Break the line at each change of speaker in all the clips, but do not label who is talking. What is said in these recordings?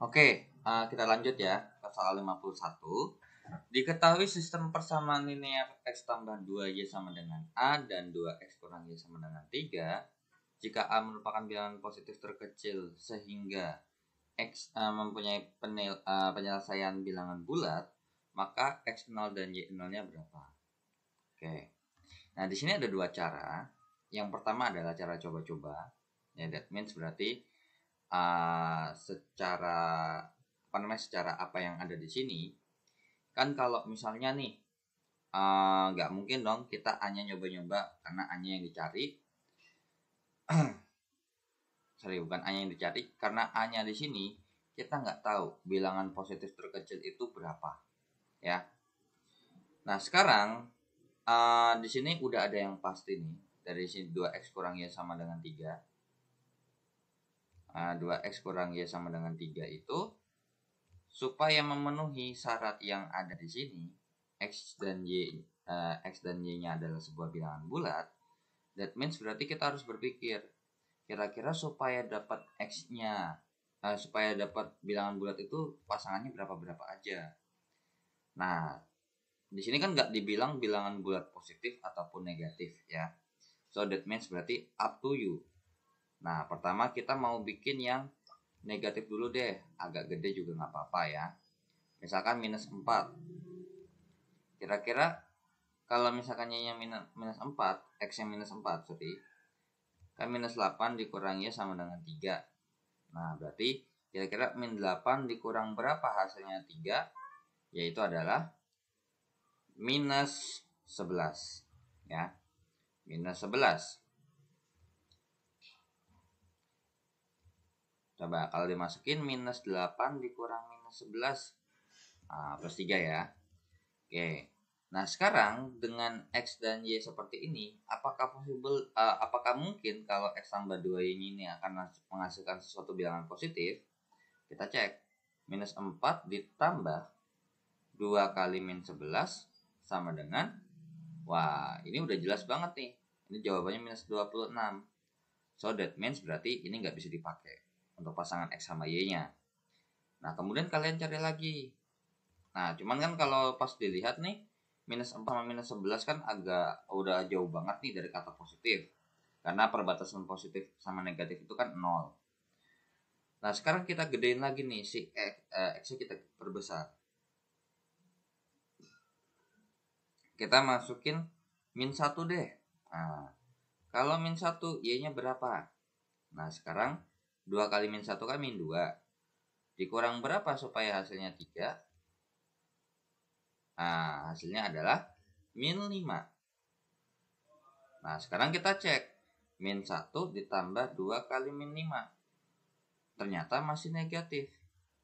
Oke, kita lanjut ya ke soal 51. Diketahui sistem persamaan linear X tambah 2Y sama dengan A dan 2X kurang Y sama dengan 3. Jika A merupakan bilangan positif terkecil sehingga X mempunyai penyelesaian bilangan bulat, maka X0 dan Y0-nya berapa? Oke. Nah, di sini ada dua cara. Yang pertama adalah cara coba-coba. Ya, that means berarti secara apa yang ada di sini, kan kalau misalnya nih nggak mungkin dong kita hanya nyoba-nyoba karena hanya yang dicari bukan hanya yang dicari karena hanya di sini kita nggak tahu bilangan positif terkecil itu berapa ya. Nah sekarang di sini udah ada yang pasti nih, dari sini 2x kurang y sama dengan 3. 2x kurang y sama dengan 3 itu supaya memenuhi syarat yang ada di sini, x dan y-nya adalah sebuah bilangan bulat. That means berarti kita harus berpikir kira-kira supaya dapat x-nya, supaya dapat bilangan bulat itu pasangannya berapa aja. Nah, di sini kan nggak dibilang bilangan bulat positif ataupun negatif ya. So that means berarti up to you. Nah, pertama kita mau bikin yang negatif dulu deh, agak gede juga nggak apa-apa ya. Misalkan minus 4. Kira-kira kalau misalkan y-nya minus 4, x-nya minus 4, sorry. Kan minus 8 dikurangi sama dengan 3. Nah, berarti kira-kira min 8 dikurang berapa hasilnya 3? Yaitu adalah minus 11. Ya, minus 11. Coba kalau dimasukin minus 8 dikurang minus 11. Plus 3 ya. Oke. Nah, sekarang dengan X dan Y seperti ini, apakah mungkin kalau X tambah 2Y ini akan menghasilkan sesuatu bilangan positif? Kita cek. Minus 4 ditambah 2 kali min 11 sama dengan, wah ini udah jelas banget nih. Ini jawabannya minus 26. So that means berarti ini nggak bisa dipakai untuk pasangan X sama Y-nya. Nah, kemudian kalian cari lagi. Nah, cuman kan kalau pas dilihat nih, minus 4 sama minus 11 kan udah jauh banget nih dari kata positif. Karena perbatasan positif sama negatif itu kan 0. Nah, sekarang kita gedein lagi nih, si X-nya kita perbesar. Kita masukin min 1 deh. Nah, kalau min 1, Y-nya berapa? Nah, sekarang 2 kali min 1 kan min 2. Dikurang berapa supaya hasilnya 3? Nah, hasilnya adalah min 5. Nah, sekarang kita cek. Min 1 ditambah 2 kali min 5. Ternyata masih negatif.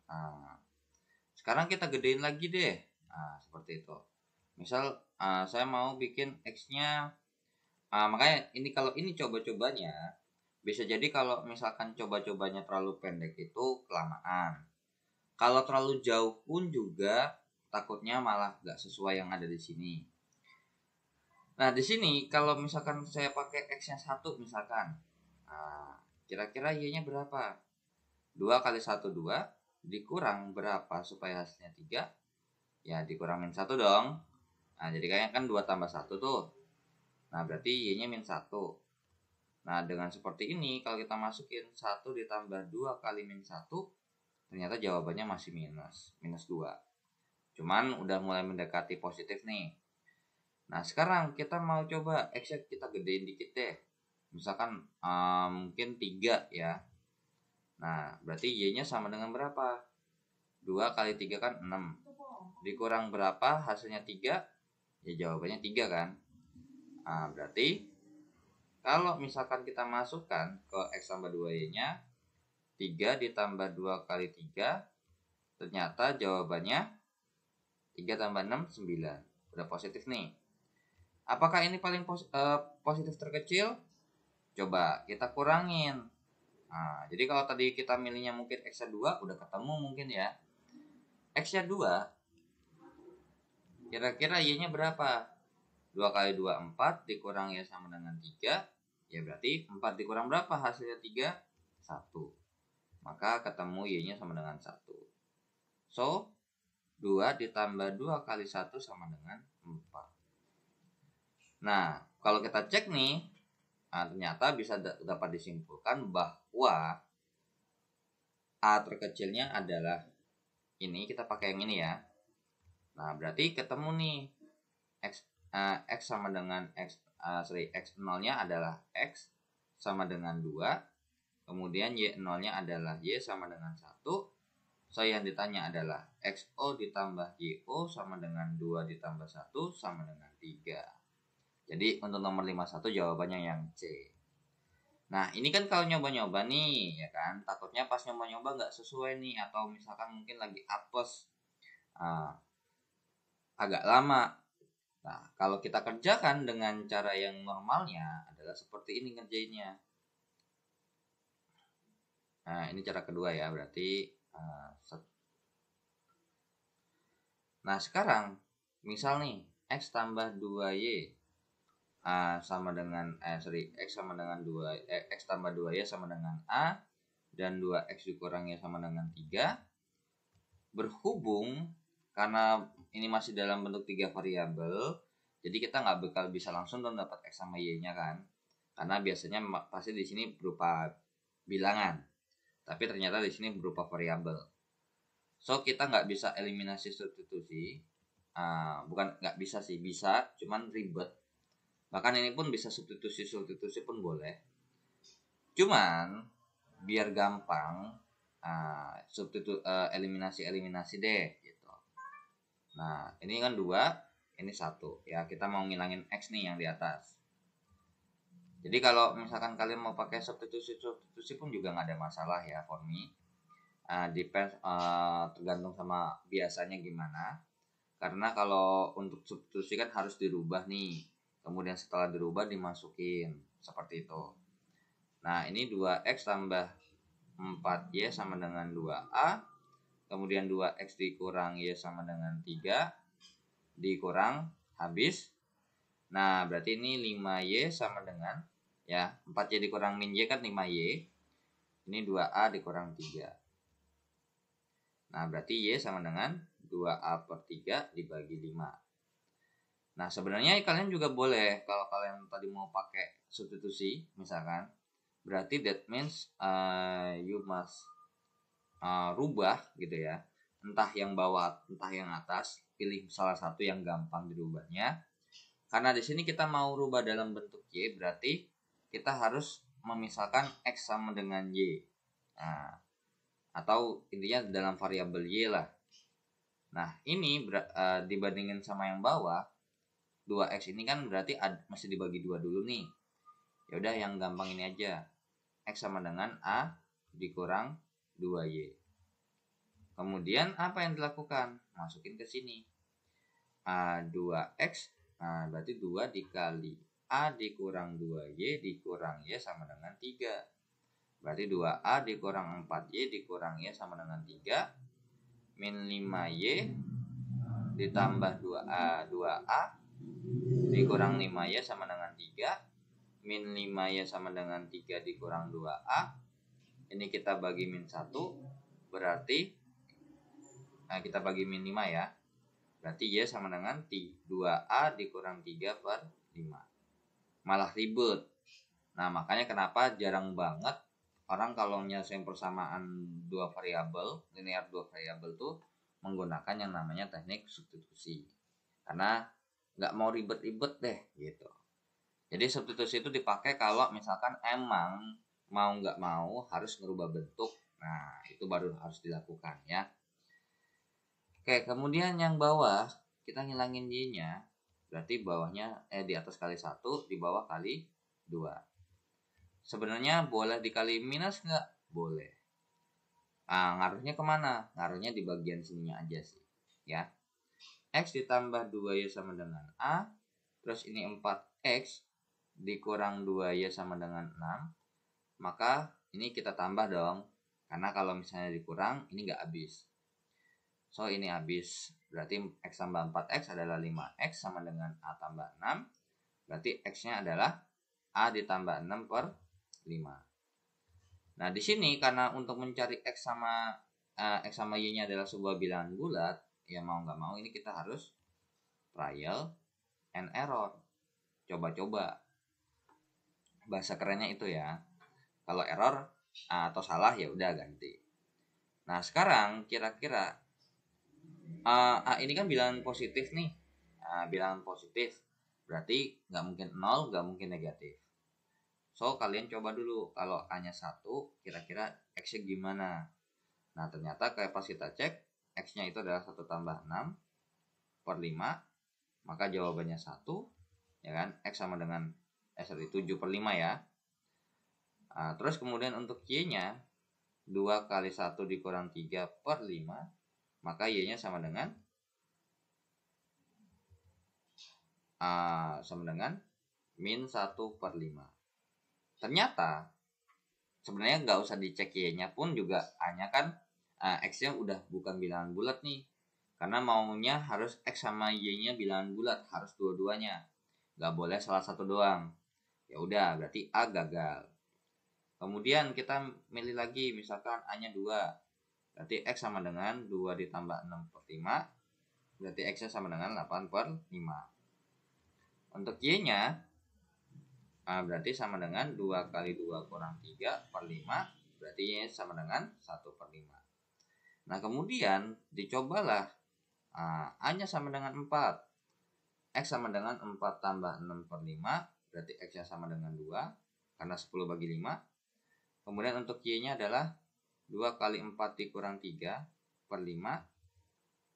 Nah, sekarang kita gedein lagi deh. Nah, seperti itu. Misal, saya mau bikin X-nya. Makanya ini kalau ini coba-cobanya, bisa jadi kalau misalkan coba-cobanya terlalu pendek itu kelamaan. Kalau terlalu jauh pun juga takutnya malah nggak sesuai yang ada di sini. Nah, di sini kalau misalkan saya pakai X-nya 1 misalkan. Nah, kira-kira Y-nya berapa? 2 kali 1, 2. Dikurang berapa supaya hasilnya 3? Ya, dikurangin 1 dong. Nah, jadi kayaknya kan 2 tambah 1 tuh. Nah, berarti Y-nya min 1. Nah, dengan seperti ini, kalau kita masukin 1 ditambah 2 kali min 1, ternyata jawabannya masih minus 2. Cuman udah mulai mendekati positif nih. Nah, sekarang kita mau coba X-nya kita gedein dikit deh. Misalkan mungkin 3 ya. Nah, berarti Y-nya sama dengan berapa? 2 kali 3 kan 6. Dikurang berapa hasilnya 3? Ya jawabannya 3 kan. Nah, berarti kalau misalkan kita masukkan ke X tambah 2Y-nya, 3 ditambah 2 kali 3, ternyata jawabannya 3 tambah 6, 9. Udah positif nih. Apakah ini paling positif terkecil? Coba kita kurangin. Nah, jadi kalau tadi kita milihnya mungkin X-nya 2, udah ketemu mungkin ya. X-nya 2, kira-kira Y-nya berapa? 2 kali 2, 4, dikurang Y sama dengan 3. Ya berarti 4 dikurang berapa hasilnya 3? 1. maka ketemu Y-nya sama dengan 1. So, 2 ditambah 2 kali 1 sama dengan 4. Nah, kalau kita cek nih, ternyata bisa dapat disimpulkan bahwa A terkecilnya adalah ini, kita pakai yang ini ya. Nah, berarti ketemu nih X sama dengan X0-nya adalah X sama dengan 2. Kemudian Y0-nya adalah Y sama dengan 1. So, yang ditanya adalah XO ditambah YO sama dengan 2 ditambah 1 sama dengan 3. Jadi, untuk nomor 51 jawabannya yang C. Nah, ini kan kalau nyoba-nyoba nih, ya kan, takutnya pas nyoba-nyoba nggak sesuai nih, atau misalkan mungkin lagi apes, agak lama. Nah, kalau kita kerjakan dengan cara yang normalnya adalah seperti ini ngerjainnya. Nah, ini cara kedua ya, berarti nah, sekarang misal nih X tambah 2Y sama dengan X sama dengan 2 X tambah 2Y sama dengan A, dan 2X dikurang Y sama dengan 3. Berhubung karena ini masih dalam bentuk 3 variabel, jadi kita nggak bakal bisa langsung dong dapat X sama Y-nya kan, karena biasanya pasti di sini berupa bilangan, tapi ternyata di sini berupa variabel. So, kita nggak bisa eliminasi substitusi. Bukan nggak bisa sih, bisa, cuman ribet. Bahkan ini pun bisa substitusi pun boleh. Cuman biar gampang, eliminasi deh gitu. Nah, ini kan 2, ini 1 ya, kita mau ngilangin X nih yang di atas. Jadi kalau misalkan kalian mau pakai substitusi pun juga nggak ada masalah ya for me. Depends, tergantung sama biasanya gimana. Karena kalau untuk substitusi kan harus dirubah nih, kemudian setelah dirubah dimasukin seperti itu. Nah, ini 2X tambah 4Y sama dengan 2A, kemudian 2X dikurang Y sama dengan 3, dikurang habis. Nah, berarti ini 5Y sama dengan, ya, 4Y dikurang min Y kan 5Y. Ini 2A dikurang 3. Nah, berarti Y sama dengan 2A per 3 dibagi 5. Nah, sebenarnya kalian juga boleh, kalau kalian tadi mau pakai substitusi, misalkan, berarti that means you must rubah gitu ya. Entah yang bawah, entah yang atas, pilih salah satu yang gampang dirubahnya. Karena di sini kita mau rubah dalam bentuk Y, berarti kita harus memisahkan X sama dengan Y. Nah, atau intinya dalam variabel Y lah. Nah, ini dibandingin sama yang bawah, 2X ini kan berarti masih dibagi 2 dulu nih. Ya udah, yang gampang ini aja. X sama dengan A dikurang 2Y. Kemudian apa yang dilakukan? Masukin ke sini. 2X, berarti 2 dikali A dikurang 2Y dikurang Y sama dengan 3. Berarti 2A dikurang 4Y dikurang Y sama dengan 3. Min 5Y ditambah 2A dikurang 5Y sama dengan 3. Min 5Y sama dengan 3 dikurang 2A. Ini kita bagi min 1. Berarti kita bagi min 5 ya. Berarti Y sama dengan 2A dikurang 3 per 5. Malah ribet. Nah, makanya kenapa jarang banget orang kalau nyelesain persamaan dua variabel, linear dua variabel tuh menggunakan yang namanya teknik substitusi. Karena nggak mau ribet-ribet deh gitu. Jadi substitusi itu dipakai kalau misalkan emang mau nggak mau harus ngerubah bentuk. Nah, itu baru harus dilakukan ya. Oke, kemudian yang bawah kita ngilangin Y-nya. Berarti bawahnya di atas kali 1, di bawah kali 2. Sebenarnya boleh dikali minus nggak? Boleh. Ngaruhnya kemana? Ngaruhnya di bagian sininya aja sih. Ya. X ditambah 2Y sama dengan A. Terus ini 4X dikurang 2Y sama dengan 6. Maka ini kita tambah dong. Karena kalau misalnya dikurang, ini nggak habis. So, ini habis. Berarti X tambah 4X adalah 5X sama dengan A tambah 6. Berarti X-nya adalah A ditambah 6 per 5. Nah, di sini karena untuk mencari X sama Y-nya adalah sebuah bilangan bulat, ya mau nggak mau ini kita harus trial and error. Coba-coba. Bahasa kerennya itu ya. Kalau error atau salah ya udah ganti. Nah, sekarang kira-kira ini kan bilangan positif nih. Bilangan positif berarti nggak mungkin 0, nggak mungkin negatif. So, kalian coba dulu kalau A-nya 1, kira-kira X-nya gimana? Nah, ternyata kayak pas kita cek, X-nya itu adalah 1 tambah 6 per 5, maka jawabannya 1, ya kan? X sama dengan 7 per 5 ya. Terus kemudian untuk Y-nya, 2 kali 1 dikurang 3 per 5, maka Y-nya sama dengan min 1 per 5. Ternyata sebenarnya nggak usah dicek Y-nya pun juga hanya kan X-nya udah bukan bilangan bulat nih. Karena maunya harus X sama Y-nya bilangan bulat, harus dua-duanya. Nggak boleh salah satu doang. Ya udah, berarti A gagal. Kemudian kita milih lagi, misalkan A-nya 2. Berarti X sama dengan 2 ditambah 6 per 5. Berarti X-nya sama dengan 8 per 5. Untuk Y-nya, berarti sama dengan 2 kali 2 kurang 3 per 5. Berarti Y sama dengan 1 per 5. Nah, kemudian dicobalah. A-nya sama dengan 4. X sama dengan 4 tambah 6 per 5. Berarti X-nya sama dengan 2. Karena 10 bagi 5. Kemudian untuk Y-nya adalah 2 kali 4 dikurang 3 per 5.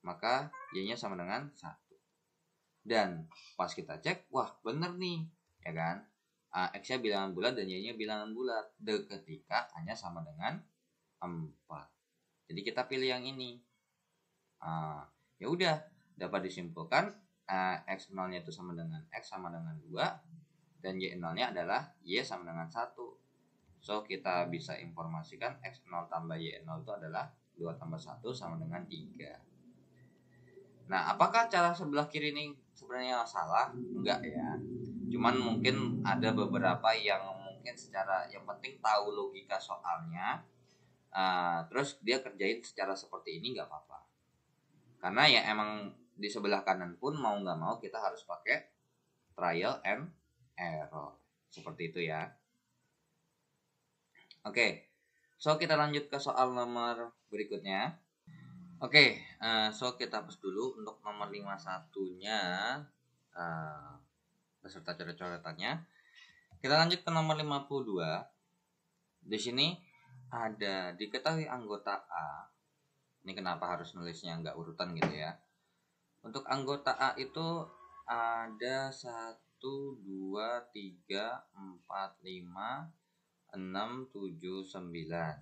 Maka Y-nya sama dengan 1. Dan pas kita cek, wah bener nih. Ya kan? X-nya bilangan bulat dan Y-nya bilangan bulat. Ketika A-nya sama dengan 4. Jadi kita pilih yang ini. Ya udah, dapat disimpulkan X0-nya itu sama dengan X sama dengan 2 dan Y0-nya adalah Y sama dengan 1. So, kita bisa informasikan X0 tambah Y0 itu adalah 2 tambah 1 sama dengan 3. Nah, apakah cara sebelah kiri ini sebenarnya salah? Enggak ya. Cuman mungkin ada beberapa yang mungkin secara yang penting tahu logika soalnya, terus dia kerjain secara seperti ini nggak apa-apa. Karena ya emang di sebelah kanan pun mau nggak mau kita harus pakai trial and error. Seperti itu ya. Oke, so kita lanjut ke soal nomor berikutnya. Oke, so kita hapus dulu untuk nomor 51-nya. Beserta coret-coretannya. Kita lanjut ke nomor 52. Di sini ada diketahui anggota A. Ini kenapa harus nulisnya nggak urutan gitu ya. Untuk anggota A itu ada 1, 2, 3, 4, 5, 6, 7, 9.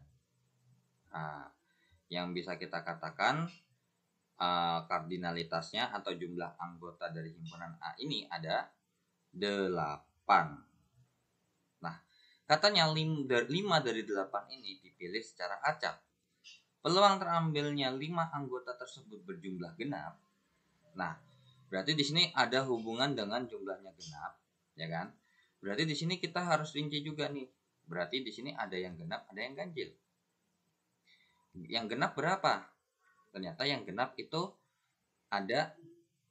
Yang bisa kita katakan kardinalitasnya atau jumlah anggota dari himpunan A ini ada 8. Nah, katanya 5 dari 8 ini dipilih secara acak. Peluang terambilnya 5 anggota tersebut berjumlah genap. Nah, berarti di sini ada hubungan dengan jumlahnya genap, ya kan? Berarti di sini kita harus rinci juga nih. Berarti di sini ada yang genap, ada yang ganjil. Yang genap berapa? Ternyata yang genap itu ada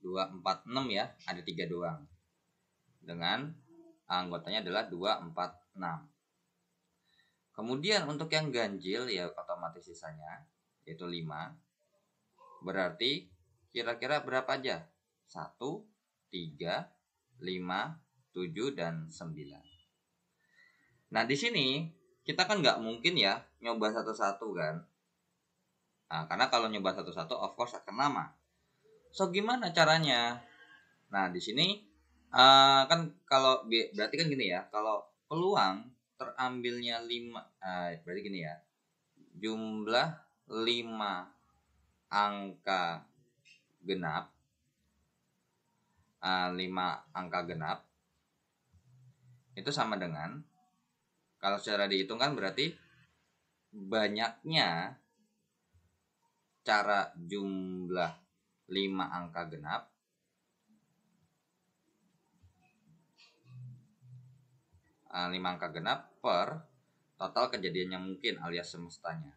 2, 4, 6 ya, ada 3 doang. Dengan anggotanya adalah 2, 4, 6. Kemudian untuk yang ganjil ya otomatis sisanya yaitu 5. Berarti kira-kira berapa aja? 1, 3, 5, 7, dan 9. Nah, di sini kita kan nggak mungkin ya nyoba satu-satu kan. Karena kalau nyoba satu-satu of course akan lama. So, gimana caranya? Nah, di sini kan kalau berarti kan gini ya, kalau peluang terambilnya 5, berarti gini ya, jumlah 5 angka genap, 5 angka genap itu sama dengan, kalau secara dihitung kan berarti banyaknya cara jumlah 5 angka genap per total kejadian yang mungkin alias semestanya.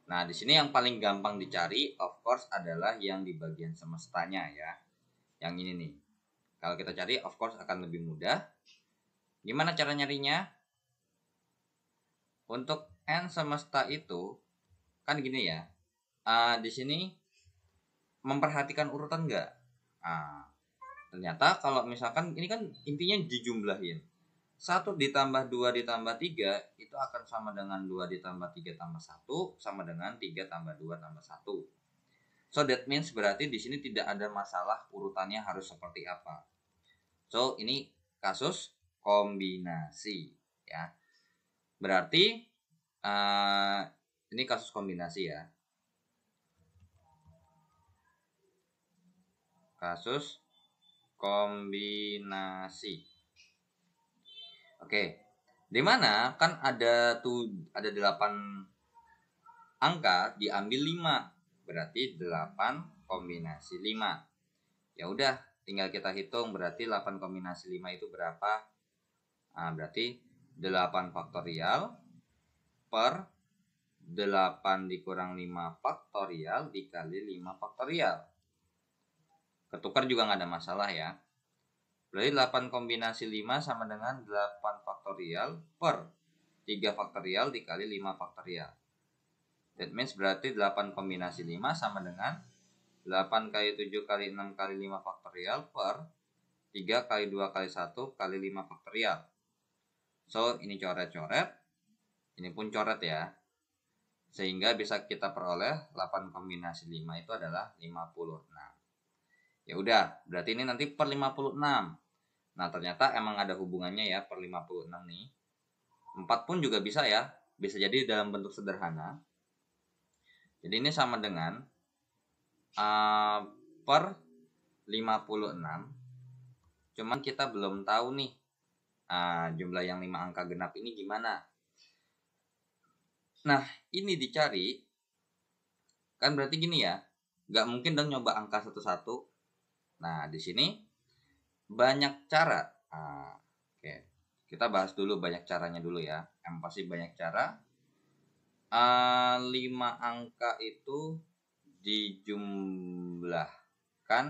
Nah, di sini yang paling gampang dicari of course adalah yang di bagian semestanya ya. Yang ini nih. Kalau kita cari of course akan lebih mudah. Gimana cara nyarinya? Untuk n semesta itu kan gini ya. Di sini memperhatikan urutan enggak? Ternyata kalau misalkan ini kan intinya dijumlahin. 1 ditambah 2 ditambah 3 itu akan sama dengan 2 ditambah 3 tambah 1 sama dengan 3 tambah 2 tambah 1. So that means berarti di sini tidak ada masalah urutannya harus seperti apa. So ini kasus kombinasi ya. Berarti ini kasus kombinasi ya. Kasus kombinasi. Oke. Dimana kan ada 8 angka diambil 5. Berarti 8 kombinasi 5. Ya udah, tinggal kita hitung berarti 8 kombinasi 5 itu berapa? Berarti 8 faktorial per 8 dikurang 5 faktorial dikali 5 faktorial. Ketukar juga nggak ada masalah ya. Berarti 8 kombinasi 5 sama dengan 8 faktorial per 3 faktorial dikali 5 faktorial. That means berarti 8 kombinasi 5 sama dengan 8 kali 7 kali 6 kali 5 faktorial per 3 kali 2 kali 1 kali 5 faktorial. So, ini coret-coret. Ini pun coret ya. Sehingga bisa kita peroleh 8 kombinasi 5 itu adalah 56. Ya udah, berarti ini nanti per 56. Nah, ternyata emang ada hubungannya ya per 56 nih. 4 pun juga bisa ya. Bisa jadi dalam bentuk sederhana. Jadi ini sama dengan per 56. Cuman kita belum tahu nih jumlah yang 5 angka genap ini gimana. Nah, ini dicari. Kan berarti gini ya. Gak mungkin dong nyoba angka satu-satu. Nah, di sini banyak cara. Oke. Kita bahas dulu banyak caranya dulu ya. Yang pasti banyak cara. 5 angka itu dijumlahkan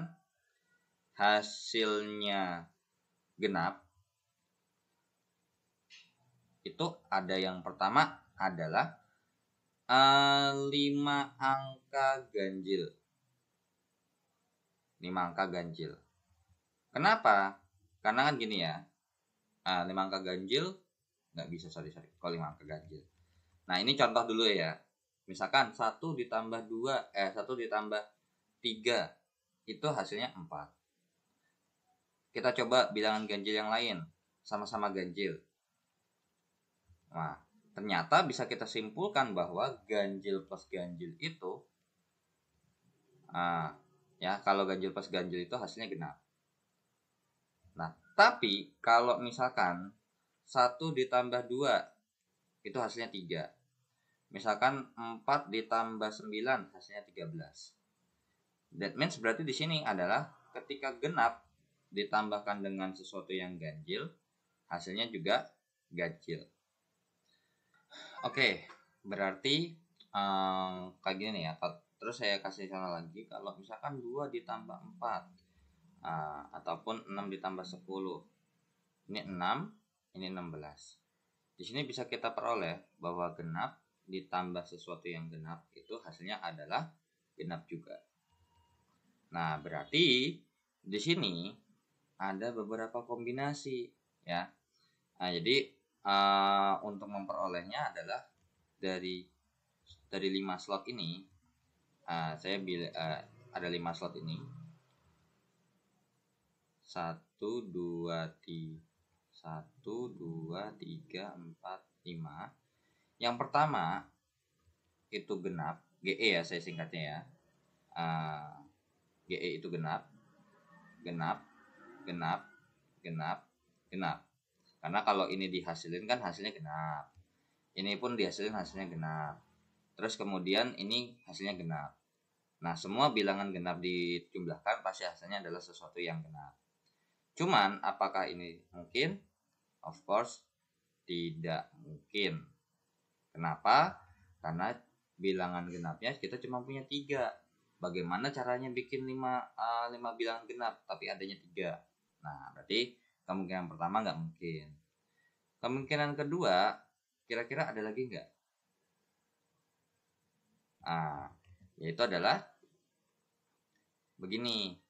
hasilnya genap. Itu ada yang pertama adalah 5 angka ganjil. 5 angka ganjil. Kenapa? Karena kan gini ya. 5 angka ganjil nggak bisa, sorry. Kalau 5 angka ganjil. Nah, ini contoh dulu ya. Misalkan 1 ditambah 2, 1 ditambah 3 itu hasilnya 4. Kita coba bilangan ganjil yang lain. Sama-sama ganjil. Nah, ternyata bisa kita simpulkan bahwa ganjil plus ganjil itu ya, kalau ganjil plus ganjil itu hasilnya genap. Nah, tapi kalau misalkan 1 ditambah 2 itu hasilnya 3. Misalkan 4 ditambah 9 hasilnya 13. That means berarti di sini adalah ketika genap ditambahkan dengan sesuatu yang ganjil, hasilnya juga ganjil. Oke, berarti kayak gini ya. Terus saya kasih contoh lagi, kalau misalkan 2 ditambah 4 ataupun 6 ditambah 10. Ini 6, ini 16. Di sini bisa kita peroleh bahwa genap ditambah sesuatu yang genap itu hasilnya adalah genap juga. Nah, berarti di sini ada beberapa kombinasi ya. Nah, jadi untuk memperolehnya adalah dari 5 slot ini. Saya ada 5 slot ini. 1 2 3 4 5. Yang pertama itu genap, GE ya saya singkatnya ya. GE itu genap. Karena kalau ini dihasilin kan hasilnya genap. Ini pun dihasilin hasilnya genap. Terus kemudian ini hasilnya genap. Nah, semua bilangan genap dijumlahkan pasti hasilnya adalah sesuatu yang genap. Cuman apakah ini mungkin? Of course tidak mungkin. Kenapa? Karena bilangan genapnya kita cuma punya 3. Bagaimana caranya bikin 5 bilangan genap tapi adanya 3? Nah, berarti kemungkinan pertama nggak mungkin. Kemungkinan kedua, kira-kira ada lagi nggak? Yaitu adalah begini.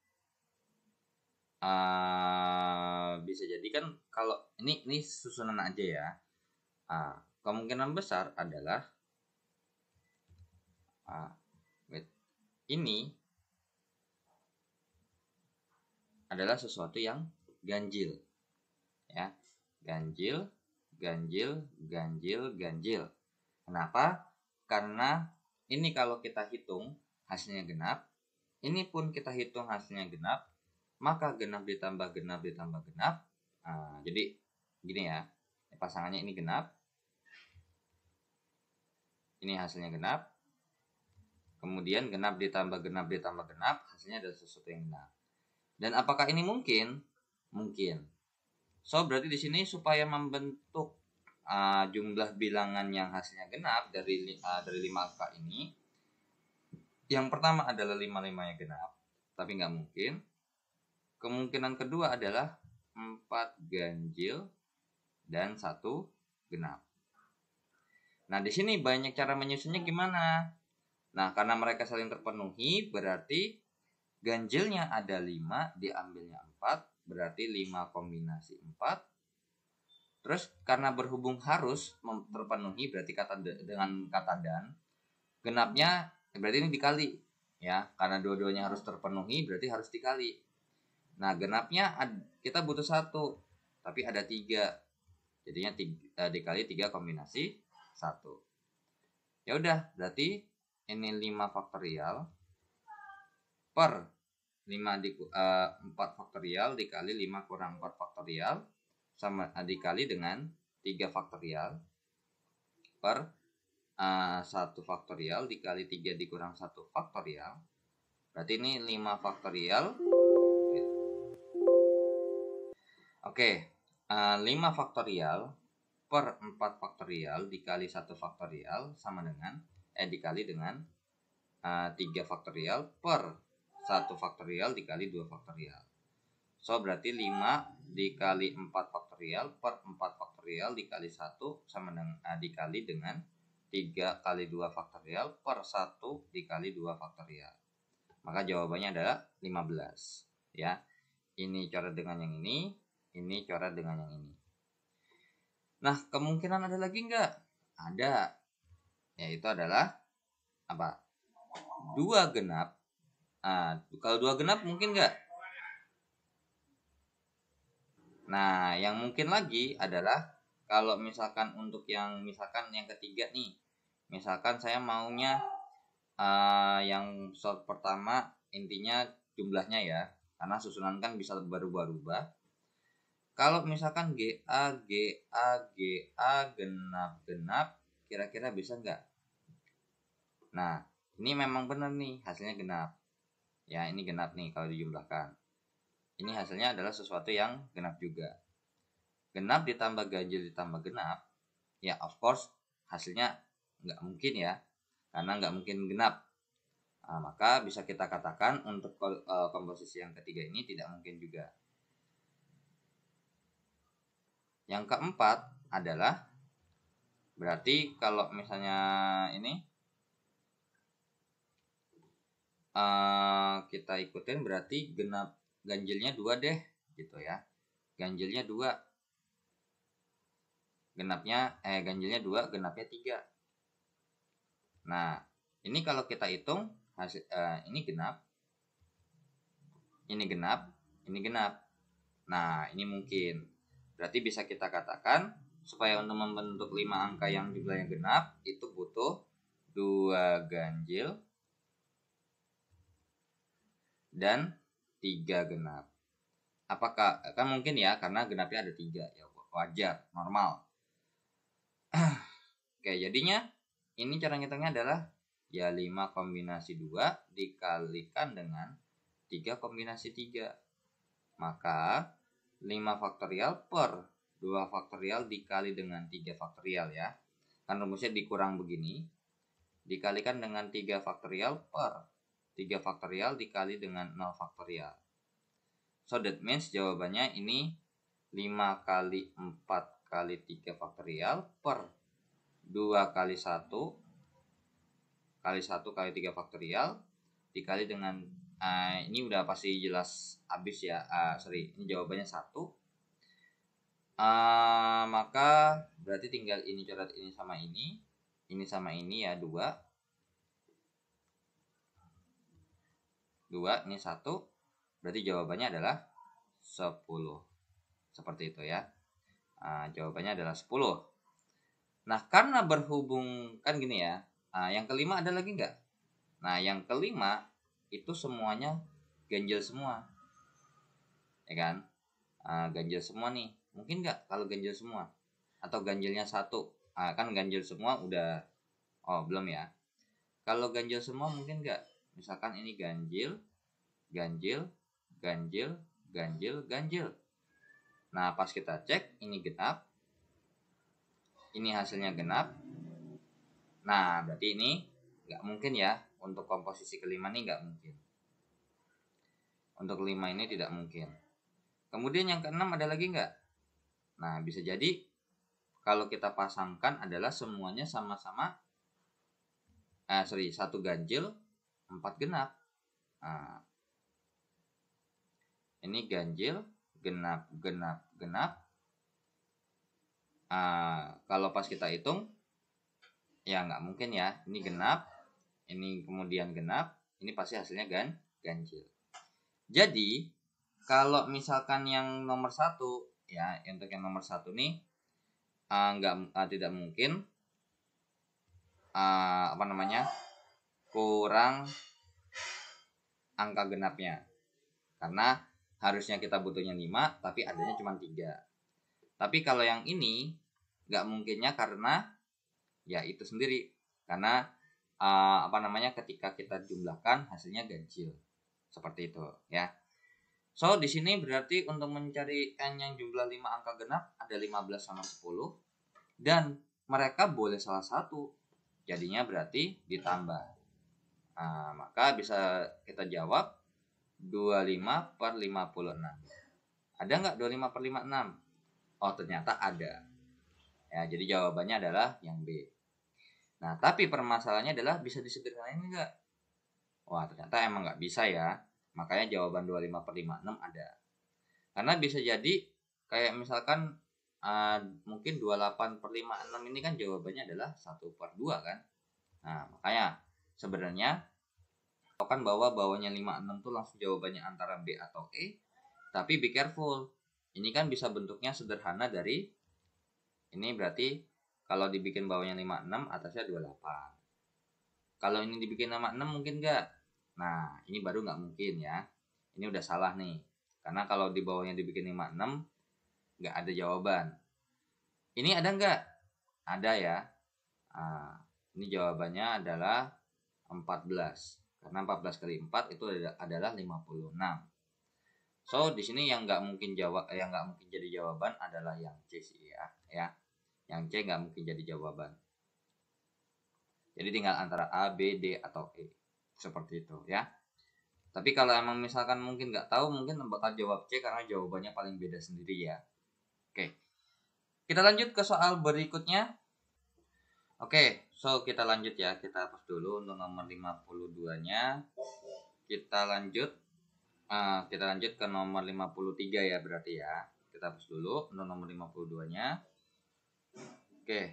Bisa jadi kan kalau ini susunan aja ya. Kemungkinan besar adalah ini adalah sesuatu yang ganjil, ya. Ganjil, ganjil, ganjil, ganjil. Kenapa? Karena ini kalau kita hitung hasilnya genap, ini pun kita hitung hasilnya genap, maka genap ditambah genap ditambah genap. Jadi gini ya, pasangannya ini genap, ini hasilnya genap, kemudian genap ditambah genap ditambah genap, hasilnya adalah sesuatu yang genap. Dan apakah ini mungkin? Mungkin. So berarti di sini supaya membentuk jumlah bilangan yang hasilnya genap dari 5 angka ini, yang pertama adalah 5-5-nya genap, tapi nggak mungkin. Kemungkinan kedua adalah 4 ganjil dan 1 genap. Nah, di sini banyak cara menyusunnya gimana? Nah, karena mereka saling terpenuhi, berarti ganjilnya ada 5, diambilnya 4, berarti 5 kombinasi 4. Terus karena berhubung harus terpenuhi, berarti dengan kata dan, genapnya berarti ini dikali, ya. Karena dua-duanya harus terpenuhi, berarti harus dikali. Nah, genapnya kita butuh 1, tapi ada 3. Jadinya dikali 3 kombinasi 1. Ya udah, berarti ini 5 faktorial per 4 faktorial dikali 5 kurang 4 faktorial sama dikali dengan 3 faktorial per 1 faktorial dikali 3 dikurang 1 faktorial. Berarti ini 5 faktorial. Oke, 5 faktorial per 4 faktorial dikali 1 faktorial sama dengan dikali dengan 3 faktorial per 1 faktorial dikali 2 faktorial. So berarti 5 dikali 4 faktorial per 4 faktorial dikali 1 sama dengan dikali dengan 3 kali 2 faktorial per 1 dikali 2 faktorial. Maka jawabannya adalah 15, ya. Ini coret dengan yang ini coret dengan yang ini. Nah, kemungkinan ada lagi nggak? Ada. Yaitu adalah apa? 2 genap. Kalau 2 genap mungkin nggak? Nah, yang mungkin lagi adalah kalau misalkan untuk yang ketiga nih. Misalkan saya maunya yang short pertama intinya jumlahnya ya. Karena susunan kan bisa berubah-ubah. Kalau misalkan GA, genap, kira-kira bisa nggak? Nah, ini memang benar nih, hasilnya genap. Ya, ini genap nih kalau dijumlahkan. Ini hasilnya adalah sesuatu yang genap juga. Genap ditambah ganjil ditambah genap, ya of course hasilnya nggak mungkin ya, karena nggak mungkin genap. Maka bisa kita katakan untuk komposisi yang ketiga ini tidak mungkin juga. Yang keempat adalah berarti kalau misalnya ini kita ikutin berarti genap ganjilnya 2 deh gitu ya. Ganjilnya 2. Ganjilnya 2, genapnya 3. Nah, ini kalau kita hitung hasil ini genap. Ini genap, ini genap. Nah, ini mungkin. Berarti bisa kita katakan supaya untuk membentuk 5 angka yang jumlahnya genap itu butuh 2 ganjil dan 3 genap. Apakah kan mungkin ya karena genapnya ada 3 ya, wajar, normal. Oke, jadinya ini cara ngitungnya adalah ya 5 kombinasi 2 dikalikan dengan 3 kombinasi 3. Maka 5 faktorial per 2 faktorial dikali dengan 3 faktorial ya. kan rumusnya dikurang begini, dikalikan dengan 3 faktorial per 3 faktorial dikali dengan 0 faktorial. So that means jawabannya ini 5 kali 4 kali 3 faktorial per 2 kali 1 kali 1 kali 3 faktorial dikali dengan ini udah pasti jelas habis ya. Ini jawabannya 1. Maka berarti tinggal ini coret ini sama ini sama ini ya, 2 ini 1, berarti jawabannya adalah 10. Seperti itu ya. Jawabannya adalah 10. Nah, karena berhubung kan gini ya. Yang kelima ada lagi nggak? Nah, yang kelima itu semuanya ganjil semua. Ya kan? Ganjil semua nih. Mungkin nggak kalau ganjil semua? Atau ganjilnya 1? Kan ganjil semua udah. Belum ya. Kalau ganjil semua mungkin nggak? Misalkan ini ganjil, ganjil, ganjil, ganjil, ganjil. Nah, pas kita cek, ini genap. Ini hasilnya genap. Nah, berarti ini nggak mungkin ya. Untuk komposisi kelima ini nggak mungkin. Untuk kelima ini tidak mungkin. Kemudian yang keenam ada lagi nggak? Nah, bisa jadi kalau kita pasangkan adalah semuanya sama-sama. 1 ganjil, 4 genap. Nah, ini ganjil, genap, genap, genap. Kalau pas kita hitung, ya nggak mungkin ya. Ini genap, ini kemudian genap, ini pasti hasilnya ganjil. Jadi kalau misalkan yang nomor 1 ya, untuk yang nomor 1 nih tidak mungkin kurang angka genapnya, karena harusnya kita butuhnya 5 tapi adanya cuma 3. Tapi kalau yang ini nggak mungkinnya karena ya itu sendiri, karena ketika kita jumlahkan hasilnya ganjil. Seperti itu ya. So di sini berarti untuk mencari n yang jumlah 5 angka genap ada 15 sama 10 dan mereka boleh salah satu. Jadinya berarti ditambah. Maka bisa kita jawab 25 per 56. Ada nggak 25 per 56? Ternyata ada. Ya, jadi jawabannya adalah yang B. Nah, tapi permasalahannya adalah bisa disederhanain nggak? Ternyata emang nggak bisa ya. Makanya jawaban 25 per 56 ada. Karena bisa jadi kayak misalkan mungkin 28 per 56 ini kan jawabannya adalah 1 per 2 kan. Nah, makanya sebenarnya kan bawahnya 56 tuh langsung jawabannya antara B atau E. Tapi be careful. Ini kan bisa bentuknya sederhana dari ini, berarti kalau dibikin bawahnya 56 atasnya 28. Kalau ini dibikin 56 mungkin enggak? Nah, ini baru nggak mungkin ya. Ini udah salah nih. Karena kalau di bawahnya dibikin 56 nggak ada jawaban. Ini ada nggak? Ada ya. Ini jawabannya adalah 14. Karena 14 kali 4 itu adalah 56. So di sini yang nggak mungkin jadi jawaban adalah yang C sih ya. Yang C nggak mungkin jadi jawaban. Jadi tinggal antara A, B, D atau E. Seperti itu ya. Tapi kalau emang misalkan mungkin nggak tahu, mungkin bakal jawab C karena jawabannya paling beda sendiri ya. Oke. Kita lanjut ke soal berikutnya. Oke, so kita lanjut ya. Kita hapus dulu untuk nomor 52-nya. Kita lanjut ke nomor 53 ya berarti ya. Kita hapus dulu untuk nomor 52-nya. Oke.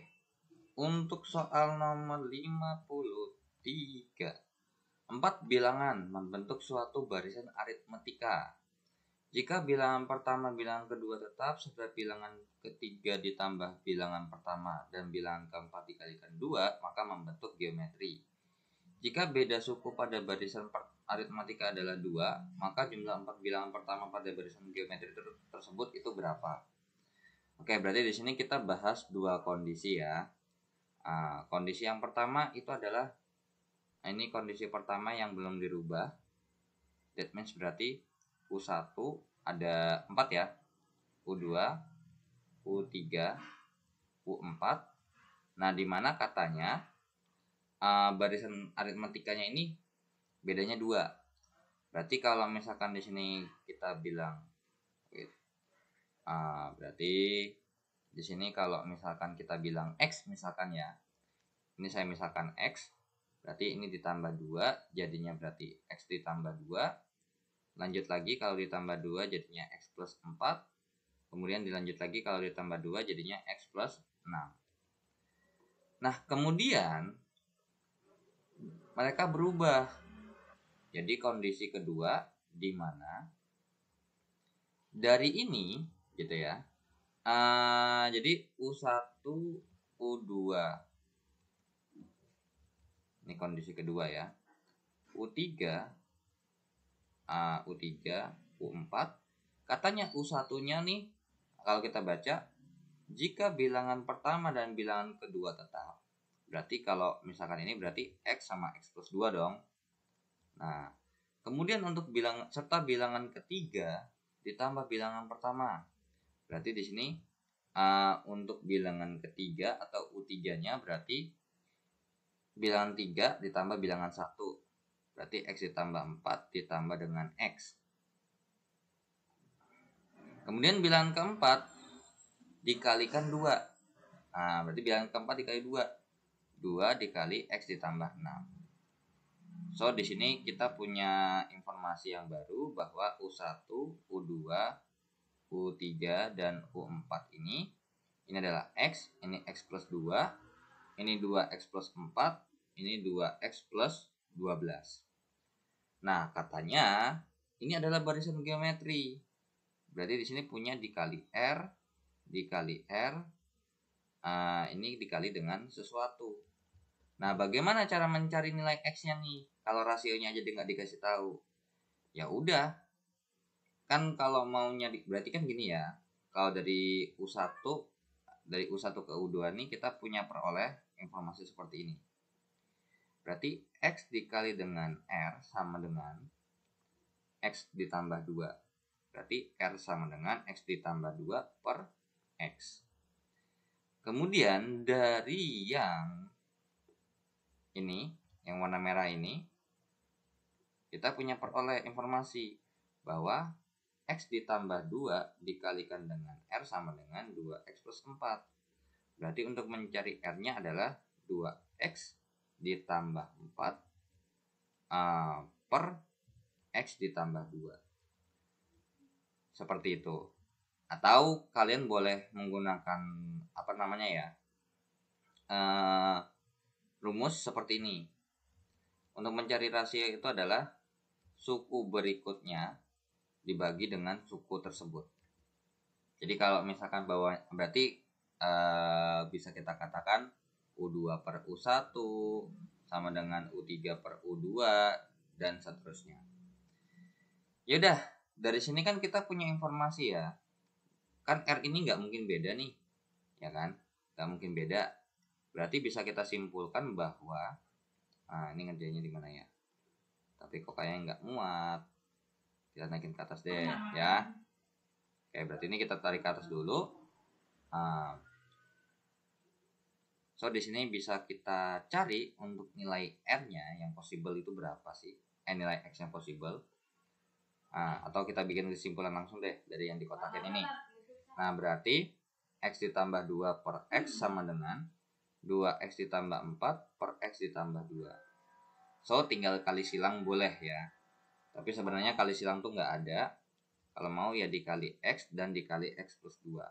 Untuk soal nomor 53. 4 bilangan membentuk suatu barisan aritmetika. Jika bilangan pertama, bilangan kedua tetap, serta bilangan ketiga ditambah bilangan pertama dan bilangan keempat dikalikan 2, maka membentuk geometri. Jika beda suku pada barisan aritmetika adalah 2, maka jumlah 4 bilangan pertama pada barisan geometri tersebut itu berapa? Oke, berarti di sini kita bahas 2 kondisi ya. Kondisi yang pertama itu adalah ini kondisi pertama yang belum dirubah. That means berarti U1 ada 4 ya. U2, U3, U4, Nah, dimana katanya barisan aritmetikanya ini bedanya 2. Berarti kalau misalkan di sini kita bilang berarti di sini kalau misalkan kita bilang X misalkan ya. Ini saya misalkan X, berarti ini ditambah 2 jadinya berarti X ditambah 2. Lanjut lagi kalau ditambah 2 jadinya X plus 4. Kemudian dilanjut lagi kalau ditambah 2 jadinya X plus 6. Nah, kemudian mereka berubah. Jadi kondisi kedua di mana dari ini gitu ya. Jadi U1, U2. Ini kondisi kedua ya. U3, U3, U4. Katanya U1-nya nih kalau kita baca, jika bilangan pertama dan bilangan kedua tetap. Berarti kalau misalkan ini berarti X sama X plus 2 dong. Nah, kemudian untuk serta bilangan ketiga ditambah bilangan pertama. Berarti di sini untuk bilangan ketiga atau U3-nya berarti bilangan 3 ditambah bilangan 1. Berarti X ditambah 4 ditambah dengan X. Kemudian bilangan keempat dikalikan 2. Nah, berarti bilangan keempat dikali 2. 2 dikali X ditambah 6. So, di sini kita punya informasi yang baru bahwa U1, U2, U3, dan U4 ini adalah X, ini X plus 2, ini 2X plus 4, ini 2X plus 12. Nah, katanya ini adalah barisan geometri. Berarti di sini punya dikali R, ini dikali dengan sesuatu. Nah, bagaimana cara mencari nilai X-nya nih? Kalau rasionya aja nggak dikasih tahu. Ya udah. Kan kalau maunya berarti kan gini ya. Kalau dari U1 ke U2 nih kita punya peroleh informasi seperti ini. Berarti X dikali dengan R sama dengan X ditambah 2. Berarti R sama dengan X ditambah 2 per X. Kemudian dari yang ini, yang warna merah ini, kita punya peroleh informasi bahwa X ditambah 2 dikalikan dengan R sama dengan 2X plus 4. Berarti untuk mencari R-nya adalah 2X ditambah 4 per X ditambah 2. Seperti itu. Atau kalian boleh menggunakan rumus seperti ini. Untuk mencari rasio itu adalah suku berikutnya dibagi dengan suku tersebut. Jadi kalau misalkan berarti bisa kita katakan U2 per U1 sama dengan U3 per U2 dan seterusnya. Yaudah, dari sini kan kita punya informasi ya. Kan R ini nggak mungkin beda nih, ya kan? Nggak mungkin beda. Berarti bisa kita simpulkan bahwa ini ngerjainnya di mana ya? Tapi kok kayaknya nggak muat. Kita naikin ke atas deh, ya. Oke, berarti ini kita tarik ke atas dulu. So di sini bisa kita cari untuk nilai R-nya yang possible itu berapa sih? Nilai X yang possible. Atau kita bikin kesimpulan langsung deh dari yang dikotakin ini. Nah, berarti X ditambah 2 per X sama dengan 2X ditambah 4 per X ditambah 2. So, tinggal kali silang boleh ya. Tapi sebenarnya kali silang tuh nggak ada. Kalau mau ya dikali X dan dikali X plus 2.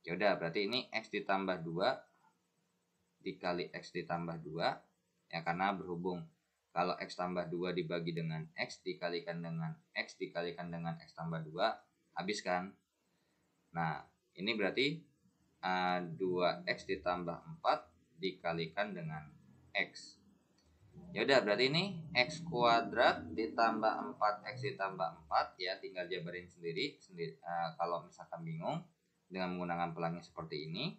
Ya udah, berarti ini X ditambah 2 dikali X ditambah 2. Ya, karena berhubung kalau X tambah 2 dibagi dengan X dikalikan dengan X dikalikan dengan X tambah 2, habis kan? Nah, ini berarti 2X ditambah 4 dikalikan dengan X. Ya udah, berarti ini X kuadrat ditambah 4X ditambah 4 ya, tinggal jabarin sendiri. Kalau misalkan bingung dengan menggunakan pelangi seperti ini.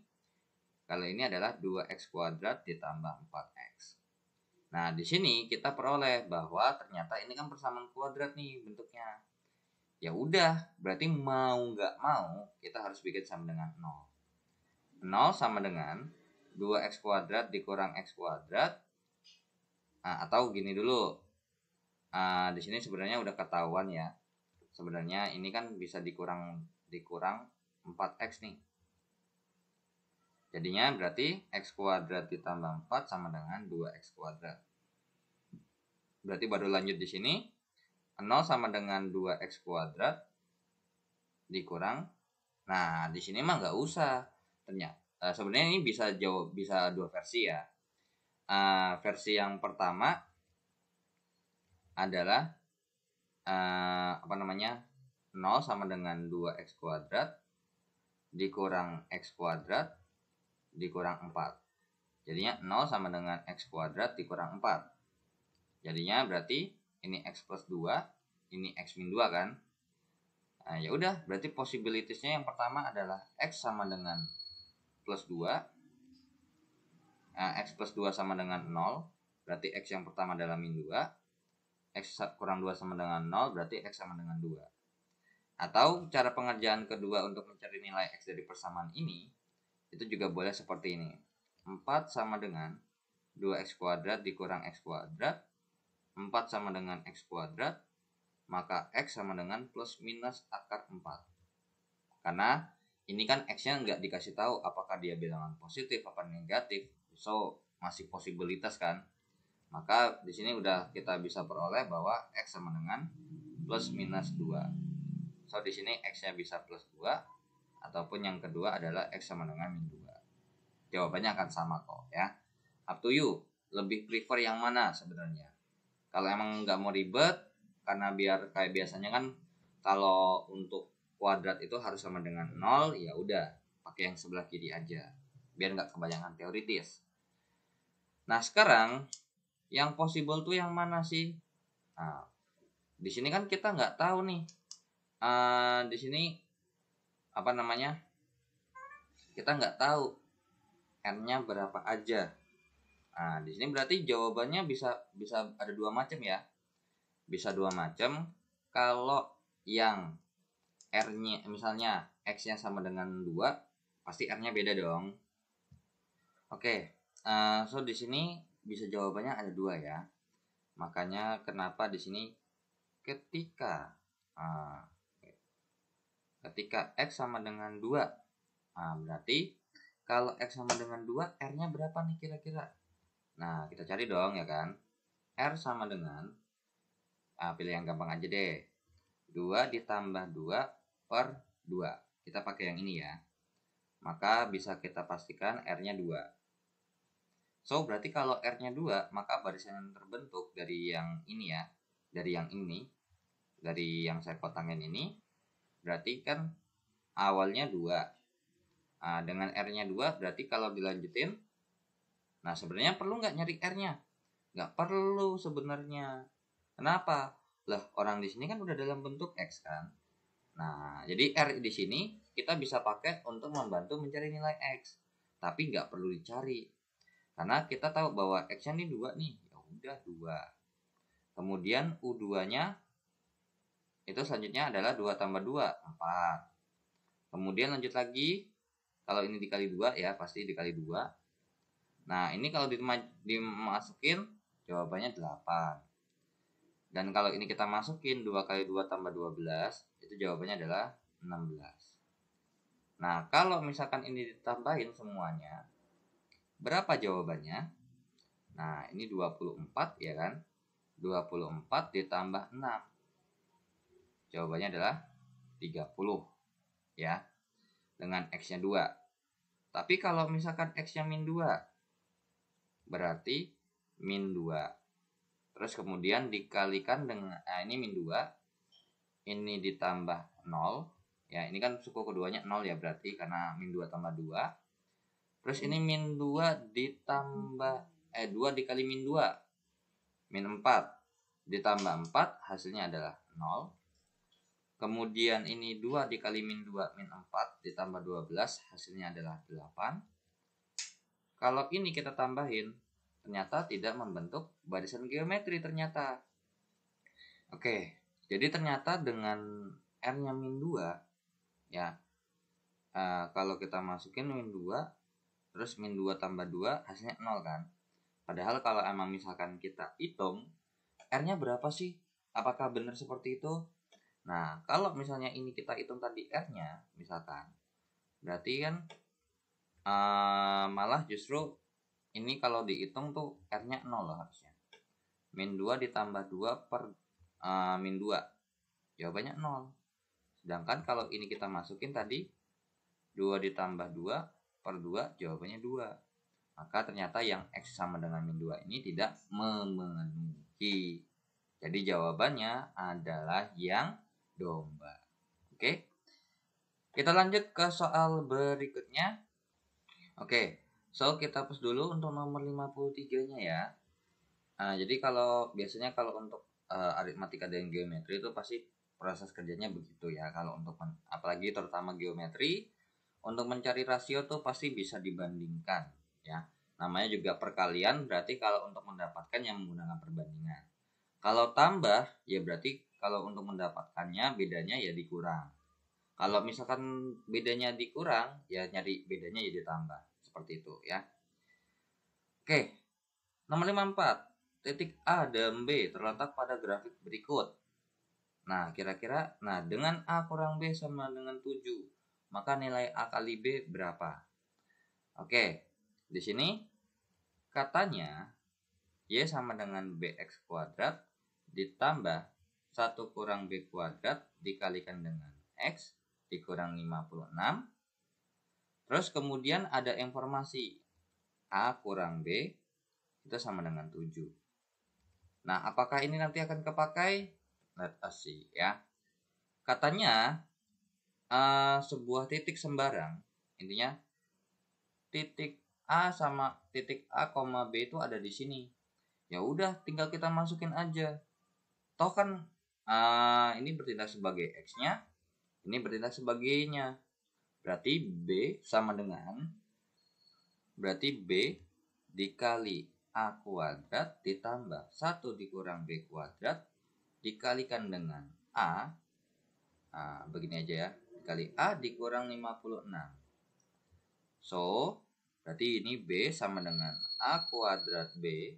Kalau ini adalah 2X kuadrat ditambah 4X. Nah, di sini kita peroleh bahwa ternyata ini kan persamaan kuadrat nih bentuknya. Ya udah, berarti mau nggak mau kita harus bikin sama dengan 0. 0 sama dengan 2x kuadrat dikurang x kuadrat. Atau gini dulu. Di sini sebenarnya udah ketahuan ya. Sebenarnya ini kan bisa dikurang 4x nih. Jadinya berarti x kuadrat ditambah 4 sama dengan 2x kuadrat. Berarti baru lanjut di sini. 0 sama dengan 2x kuadrat dikurang. Nah, di sini mah nggak usah. Ternyata sebenarnya ini bisa dua versi ya. Versi yang pertama adalah 0 sama dengan 2x kuadrat dikurang x kuadrat dikurang 4. Jadinya 0 sama dengan x kuadrat dikurang 4. Jadinya berarti ini x plus 2, ini x min 2 kan. Ya udah, berarti possibilitiesnya yang pertama adalah x sama dengan plus 2. X plus 2 sama dengan 0, berarti x yang pertama adalah min 2. X kurang 2 sama dengan 0, berarti x sama dengan 2. Atau cara pengerjaan kedua untuk mencari nilai x dari persamaan ini, itu juga boleh seperti ini. 4 sama dengan 2x kuadrat dikurang x kuadrat. 4 sama dengan x kuadrat, maka x sama dengan plus minus akar 4. Karena ini kan x-nya nggak dikasih tahu apakah dia bilangan positif apa negatif. So, masih posibilitas kan. Maka di sini udah kita bisa peroleh bahwa x sama dengan plus minus 2. So, di sini x-nya bisa plus 2, ataupun yang kedua adalah x sama dengan min 2. Jawabannya akan sama kok ya. Up to you. Lebih prefer yang mana sebenarnya? Kalau emang nggak mau ribet, karena biar kayak biasanya kan kalau untuk kuadrat itu harus sama dengan 0, ya udah pakai yang sebelah kiri aja. Biar nggak kebanyakan teoritis. Nah, sekarang yang possible tuh yang mana sih? Nah, di sini kan kita nggak tahu nih. Di sini kita nggak tahu n-nya berapa aja. Nah, di sini berarti jawabannya bisa ada dua macam ya. Bisa dua macam. Kalau yang r-nya misalnya x-nya sama dengan 2, pasti r-nya beda dong. Oke. So di sini bisa jawabannya ada dua ya. Makanya kenapa di sini ketika x sama dengan 2, berarti kalau x sama dengan 2, r-nya berapa nih kira-kira? Nah, kita cari dong ya kan. R sama dengan, pilih yang gampang aja deh. 2 ditambah 2 per 2. Kita pakai yang ini ya. Maka bisa kita pastikan R-nya 2. So, berarti kalau R-nya 2, maka barisan yang terbentuk dari yang ini ya. Dari yang saya kotangin ini, berarti kan awalnya 2. Dengan R-nya 2, berarti kalau dilanjutin, nah sebenarnya perlu nggak nyari R-nya? Nggak perlu sebenarnya. Kenapa? Lah, orang di sini kan udah dalam bentuk X kan. Nah, jadi R di sini kita bisa pakai untuk membantu mencari nilai X. Tapi nggak perlu dicari. Karena kita tahu bahwa X-nya ini 2 nih. Ya udah 2. Kemudian U2-nya itu selanjutnya adalah 2 tambah 2, 4. Kemudian lanjut lagi. Kalau ini dikali 2 ya, pasti dikali 2. Nah, ini kalau dimasukin jawabannya 8. Dan kalau ini kita masukin 2 kali 2 tambah 12, itu jawabannya adalah 16. Nah, kalau misalkan ini ditambahin semuanya, berapa jawabannya? Nah, ini 24 ya kan? 24 ditambah 6. Jawabannya adalah 30 ya. Dengan X-nya 2. Tapi kalau misalkan X-nya min 2, berarti min 2. Terus kemudian dikalikan dengan ini min 2, ini ditambah 0. Ya, ini kan suku keduanya 0 ya, berarti karena min 2 tambah 2. Terus ini min 2 ditambah 2 dikali min 2, min 4 ditambah 4, hasilnya adalah 0. Kemudian ini 2 dikali min 2, min 4 ditambah 12, hasilnya adalah 8. Kalau ini kita tambahin, ternyata tidak membentuk barisan geometri ternyata. Oke, jadi ternyata dengan R-nya min 2, ya, kalau kita masukin min 2, terus min 2 tambah 2 hasilnya 0 kan. Padahal kalau emang misalkan kita hitung R-nya berapa sih? Apakah benar seperti itu? Nah, kalau misalnya ini kita hitung tadi R-nya misalkan, berarti kan malah justru ini kalau dihitung tuh R-nya 0 loh harusnya. Min 2 ditambah 2 per min 2. Jawabannya 0. Sedangkan kalau ini kita masukin tadi 2 ditambah 2 per 2 jawabannya 2. Maka ternyata yang X sama dengan min 2 ini tidak memenuhi. Jadi jawabannya adalah yang domba. Oke. Kita lanjut ke soal berikutnya. Oke. So kita hapus dulu untuk nomor 53-nya ya. Jadi kalau biasanya kalau untuk aritmatika dan geometri itu pasti proses kerjanya begitu ya. Kalau untuk apalagi terutama geometri, untuk mencari rasio tuh pasti bisa dibandingkan ya. Namanya juga perkalian, berarti kalau untuk mendapatkan yang menggunakan perbandingan. Kalau tambah ya berarti kalau untuk mendapatkannya bedanya ya dikurang. Kalau misalkan bedanya dikurang ya nyari bedanya ya ditambah. Seperti itu ya. Oke. Nomor 54. Titik A dan B terletak pada grafik berikut. Nah, kira-kira dengan A kurang B sama dengan 7, maka nilai A kali B berapa? Oke, di sini katanya Y sama dengan BX kuadrat ditambah 1 kurang B kuadrat dikalikan dengan X dikurang 56. Terus kemudian ada informasi A kurang B itu sama dengan 7. Nah, apakah ini nanti akan kepakai? Let us see ya. Katanya sebuah titik sembarang, intinya titik A sama titik A, B itu ada di sini. Ya udah, tinggal kita masukin aja. Toh kan ini bertindak sebagai X-nya, ini bertindak sebagai Y-nya. Berarti B sama dengan B dikali A kuadrat ditambah 1 dikurang B kuadrat dikalikan dengan A. Begini aja ya. Dikali A dikurang 56. So, berarti ini B sama dengan A kuadrat B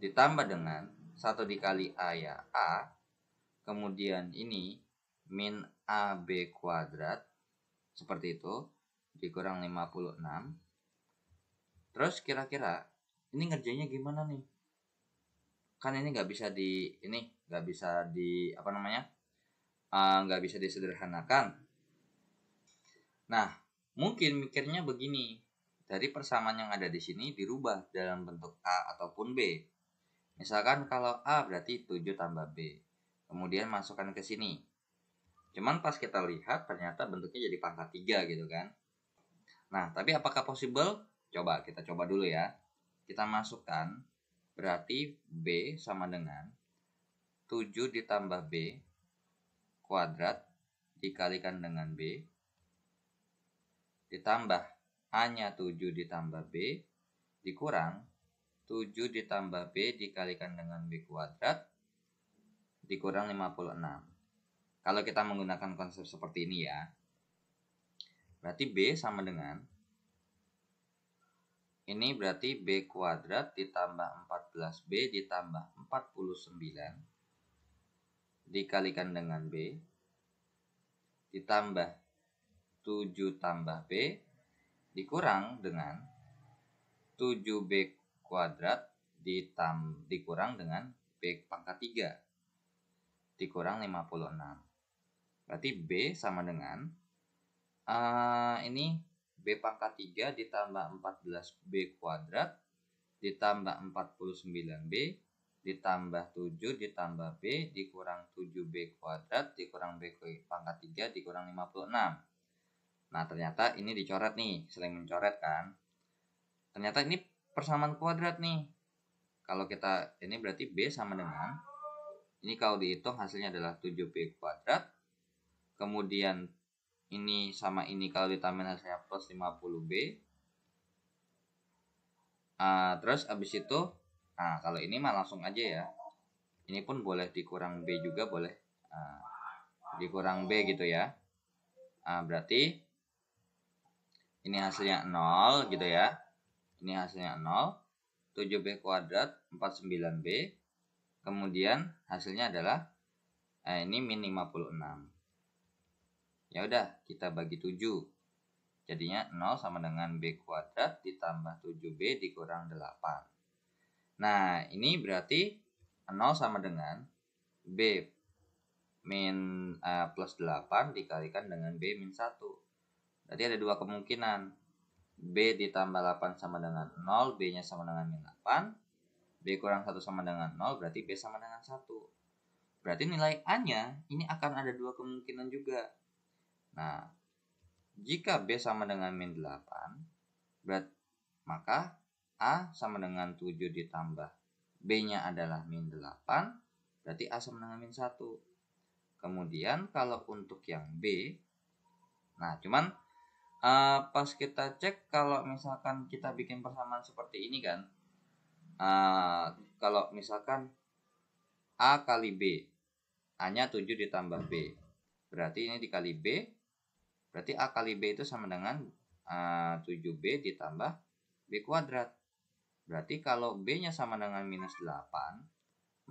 ditambah dengan 1 dikali A ya A. Kemudian ini min AB kuadrat. Seperti itu. Dikurang 56. Terus kira-kira ini ngerjainnya gimana nih? Kan ini nggak bisa nggak bisa disederhanakan. Nah, mungkin mikirnya begini, dari persamaan yang ada di sini dirubah dalam bentuk A ataupun B. Misalkan kalau A berarti 7 tambah B, kemudian masukkan ke sini. Cuman pas kita lihat ternyata bentuknya jadi pangkat 3 gitu kan. Nah, tapi apakah possible? Kita coba dulu ya. Kita masukkan, berarti B sama dengan 7 ditambah B kuadrat dikalikan dengan B ditambah A-nya 7 ditambah B dikurang 7 ditambah B dikalikan dengan B kuadrat dikurang 56. Kalau kita menggunakan konsep seperti ini ya, berarti B sama dengan ini berarti B kuadrat ditambah 14B ditambah 49 dikalikan dengan B ditambah 7 tambah B dikurang dengan 7B kuadrat dikurang dengan B pangkat 3 dikurang 56. Berarti B sama dengan ini B pangkat 3 ditambah 14B kuadrat ditambah 49B ditambah 7 ditambah B dikurang 7B kuadrat dikurang B pangkat 3 dikurang 56. Nah, ternyata ini dicoret nih, selain mencoret kan. Ternyata ini persamaan kuadrat nih. Kalau kita, ini berarti B sama dengan, ini kalau dihitung hasilnya adalah 7B kuadrat. Kemudian ini sama ini kalau ditambah hasilnya plus 50B. Terus abis itu, kalau ini mah langsung aja ya. Ini pun boleh dikurang B juga boleh. Dikurang B gitu ya. Berarti Ini hasilnya 0 gitu ya. Ini hasilnya 0. 7B kuadrat 49B. Kemudian hasilnya adalah ini min 56. Ya udah, kita bagi 7. Jadinya 0 sama dengan B kuadrat ditambah 7B dikurang 8. Nah, ini berarti 0 sama dengan B min plus 8 dikalikan dengan B min 1. Berarti ada dua kemungkinan. B ditambah 8 sama dengan 0, B-nya sama dengan min 8. B kurang 1 sama dengan 0, berarti B sama dengan 1. Berarti nilai A-nya ini akan ada dua kemungkinan juga. Nah, jika B sama dengan min 8, maka A sama dengan 7 ditambah B-nya adalah min 8, berarti A sama dengan min 1. Kemudian kalau untuk yang B, nah cuman pas kita cek kalau misalkan kita bikin persamaan seperti ini kan, kalau misalkan A kali B, A-nya 7 ditambah B, berarti ini dikali B, berarti A kali B itu sama dengan 7B ditambah B kuadrat. Berarti kalau B-nya sama dengan minus 8,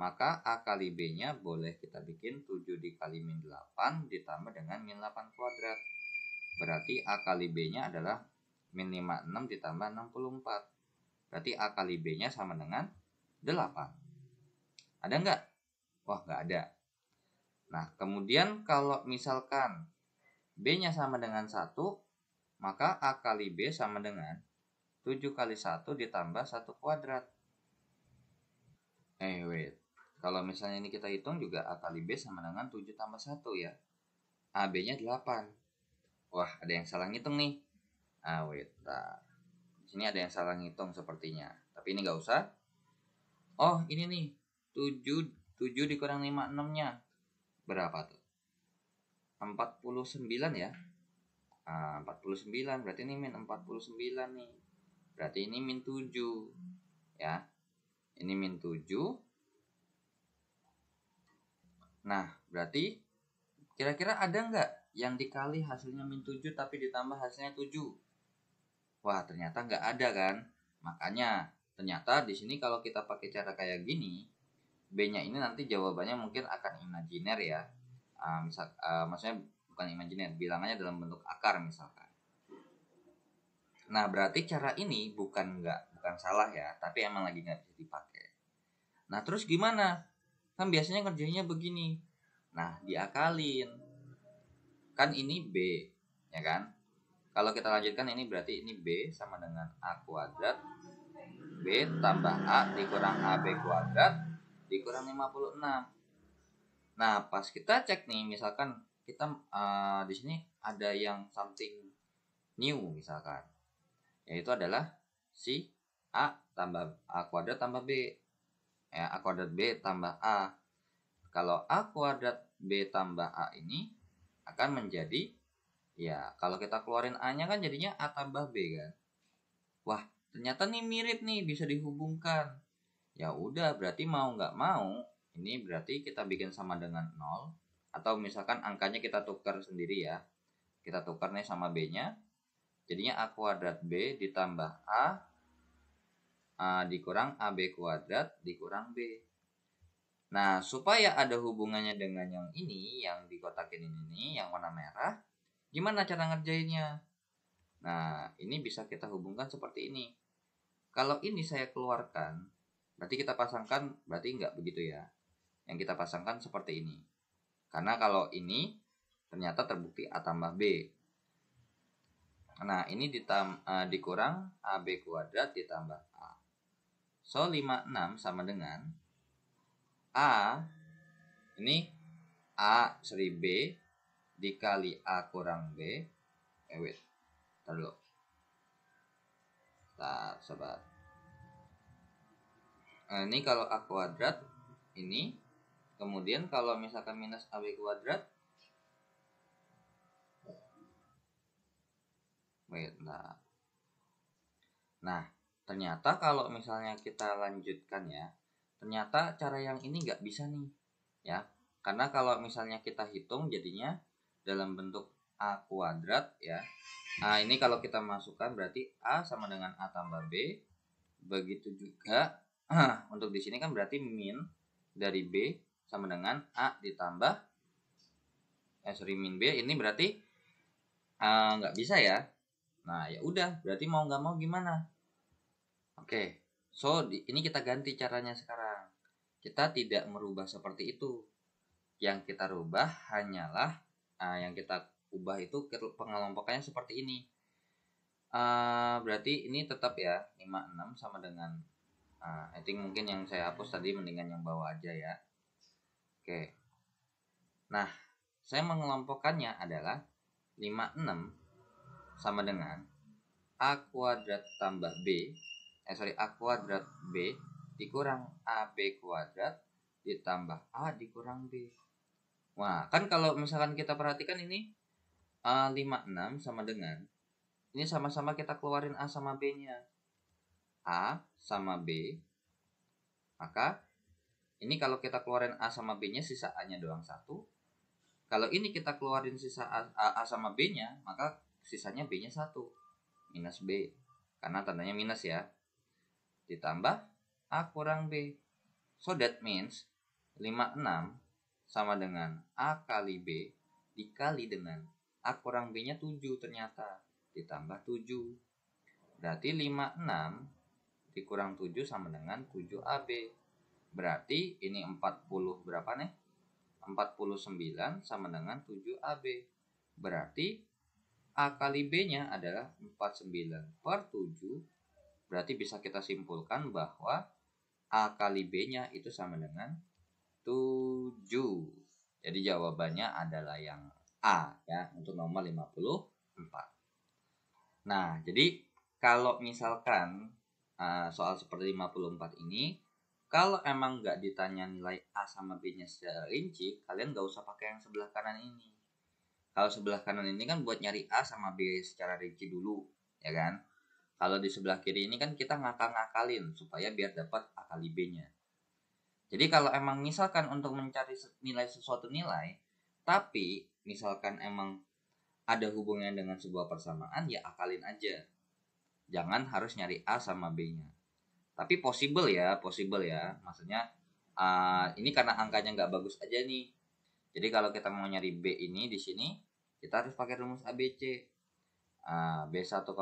maka A kali B-nya boleh kita bikin 7 dikali min 8 ditambah dengan min 8 kuadrat. Berarti A kali B-nya adalah min 56 ditambah 64. Berarti A kali B-nya sama dengan 8. Ada nggak? Wah, nggak ada. Nah, kemudian kalau misalkan B-nya sama dengan 1, maka A kali B sama dengan 7 kali 1 ditambah 1 kuadrat. Wait. Kalau misalnya ini kita hitung juga A kali B sama dengan 7 tambah 1 ya. AB-nya 8. Wah, ada yang salah ngitung nih. Wait. Nah, di sini ada yang salah ngitung sepertinya. Tapi ini nggak usah. Oh, ini nih. 7 dikurang 56-nya. Berapa tuh? 49 ya. 49. Berarti ini min 49 nih. Berarti ini min 7. Ya. Ini min 7. Nah, berarti kira-kira ada nggak yang dikali hasilnya min 7 tapi ditambah hasilnya 7? Wah, ternyata nggak ada kan? Makanya ternyata di sini kalau kita pakai cara kayak gini, B-nya ini nanti jawabannya mungkin akan imajiner ya. Maksudnya bukan imajiner, bilangannya dalam bentuk akar misalkan. Nah, berarti cara ini bukan salah ya, tapi emang lagi nggak bisa dipakai. Nah, terus gimana? Kan biasanya kerjanya begini. Nah, diakalin. Kan ini B, ya kan? Kalau kita lanjutkan ini berarti ini B sama dengan A kuadrat. B tambah A dikurang AB kuadrat dikurang 56. Nah, pas kita cek nih, misalkan kita di sini ada yang something new misalkan. Yaitu adalah si A tambah A kuadrat tambah B. A kuadrat B tambah A. Kalau A kuadrat B tambah A ini akan menjadi, ya kalau kita keluarin A-nya kan jadinya A tambah B kan. Wah, ternyata nih mirip nih, bisa dihubungkan. Ya udah, berarti mau nggak mau, ini berarti kita bikin sama dengan 0. Atau misalkan angkanya kita tukar sendiri ya. Kita tukar nih sama B-nya. Jadinya A kuadrat B ditambah A dikurang AB kuadrat dikurang B. Nah, supaya ada hubungannya dengan yang ini, yang dikotakin ini, yang warna merah, gimana cara ngerjainnya? Nah, ini bisa kita hubungkan seperti ini. Kalau ini saya keluarkan, berarti kita pasangkan, berarti nggak begitu ya. Yang kita pasangkan seperti ini. Karena kalau ini, ternyata terbukti A tambah B. Nah, ini dikurang AB kuadrat ditambah A. So, 56 sama dengan A, ini A seri B dikali A kurang B. Wait. Ntar dulu. Sobat. Ini kalau A kuadrat, ini. Kemudian kalau misalkan minus AB kuadrat. Wait, Nah, ternyata kalau misalnya kita lanjutkan ya, ternyata cara yang ini nggak bisa nih. Ya, karena kalau misalnya kita hitung jadinya dalam bentuk A kuadrat ya. Nah, ini kalau kita masukkan berarti A sama dengan A tambah B. Begitu juga untuk di sini kan berarti min dari B sama dengan A ditambah min B, ini berarti nggak bisa ya. Nah, ya udah, berarti mau nggak mau gimana? Oke, so ini kita ganti caranya sekarang. Kita tidak merubah seperti itu. Yang kita rubah hanyalah yang kita ubah itu pengelompokannya seperti ini. Berarti ini tetap ya 56 sama dengan I think mungkin yang saya hapus tadi mendingan yang bawah aja ya. Oke. Nah, saya mengelompokkannya adalah 56 sama dengan A kuadrat tambah B A kuadrat B dikurang AB kuadrat ditambah A dikurang B. Wah, kan kalau misalkan kita perhatikan ini 56 sama dengan ini sama-sama kita keluarin A sama B-nya. A sama B. Maka ini kalau kita keluarin A sama B-nya sisa A-nya doang 1. Kalau ini kita keluarin sisa A sama B-nya, maka sisanya B-nya 1. Minus B. Karena tandanya minus ya. Ditambah A kurang B. So that means 56 sama dengan A kali B dikali dengan A kurang B-nya 7 ternyata. Ditambah 7. Berarti 56 dikurang 7 sama dengan 7AB. Berarti ini 40 berapa nih? 49 sama dengan 7AB. Berarti A kali B-nya adalah 49 per 7. Berarti bisa kita simpulkan bahwa A kali B-nya itu sama dengan 7. Jadi jawabannya adalah yang A ya untuk nomor 54. Nah, jadi kalau misalkan soal seperti 54 ini, kalau emang nggak ditanya nilai A sama B-nya secara rinci, kalian nggak usah pakai yang sebelah kanan ini. Kalau sebelah kanan ini kan buat nyari A sama B secara rinci dulu, ya kan? Kalau di sebelah kiri ini kan kita ngakal-ngakalin supaya biar dapat A kali B-nya. Jadi kalau emang misalkan untuk mencari nilai sesuatu nilai, tapi misalkan emang ada hubungannya dengan sebuah persamaan, ya akalin aja. Jangan harus nyari A sama B-nya. Tapi possible ya. Maksudnya ini karena angkanya nggak bagus aja nih. Jadi kalau kita mau nyari B ini di sini, kita harus pakai rumus ABC. B1,2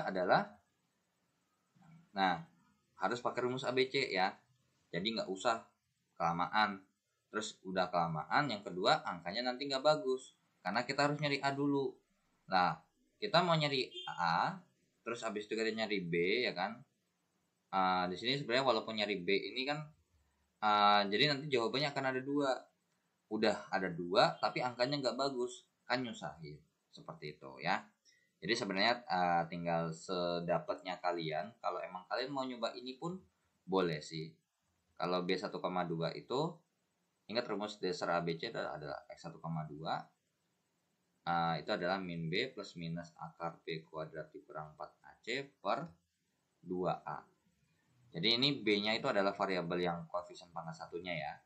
adalah, nah harus pakai rumus ABC ya. Jadi nggak usah kelamaan. Terus udah kelamaan, yang kedua angkanya nanti nggak bagus. Karena kita harus nyari A dulu. Nah, kita mau nyari A, terus habis itu kita nyari B ya kan. Di sini sebenarnya walaupun nyari B ini kan, jadi nanti jawabannya akan ada 2. Udah ada 2, tapi angkanya nggak bagus. Kan nyusahin. Seperti itu ya. Jadi sebenarnya tinggal sedapatnya kalian. Kalau emang kalian mau nyoba ini pun boleh sih. Kalau B1,2 itu, ingat rumus dasar ABC adalah X1,2. Itu adalah min B plus minus akar B kuadrat dikurang 4AC per 2A. Jadi ini B-nya itu adalah variabel yang koefisien pangkat satunya ya.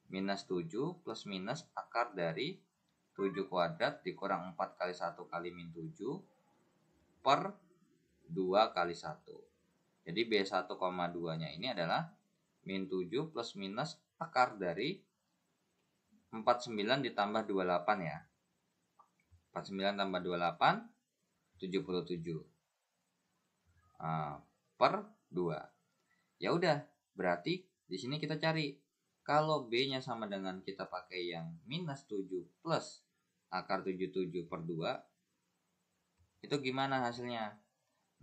Minus 7 plus minus akar dari 7 kuadrat dikurang 4 kali 1 kali min 7 per 2 kali 1. Jadi B1,2-nya ini adalah min 7 plus minus akar dari 49 ditambah 28 ya. 49 tambah 28, 77 per 2. Ya udah, berarti di sini kita cari. Kalau B-nya sama dengan kita pakai yang minus 7 plus akar 77 per 2, itu gimana hasilnya?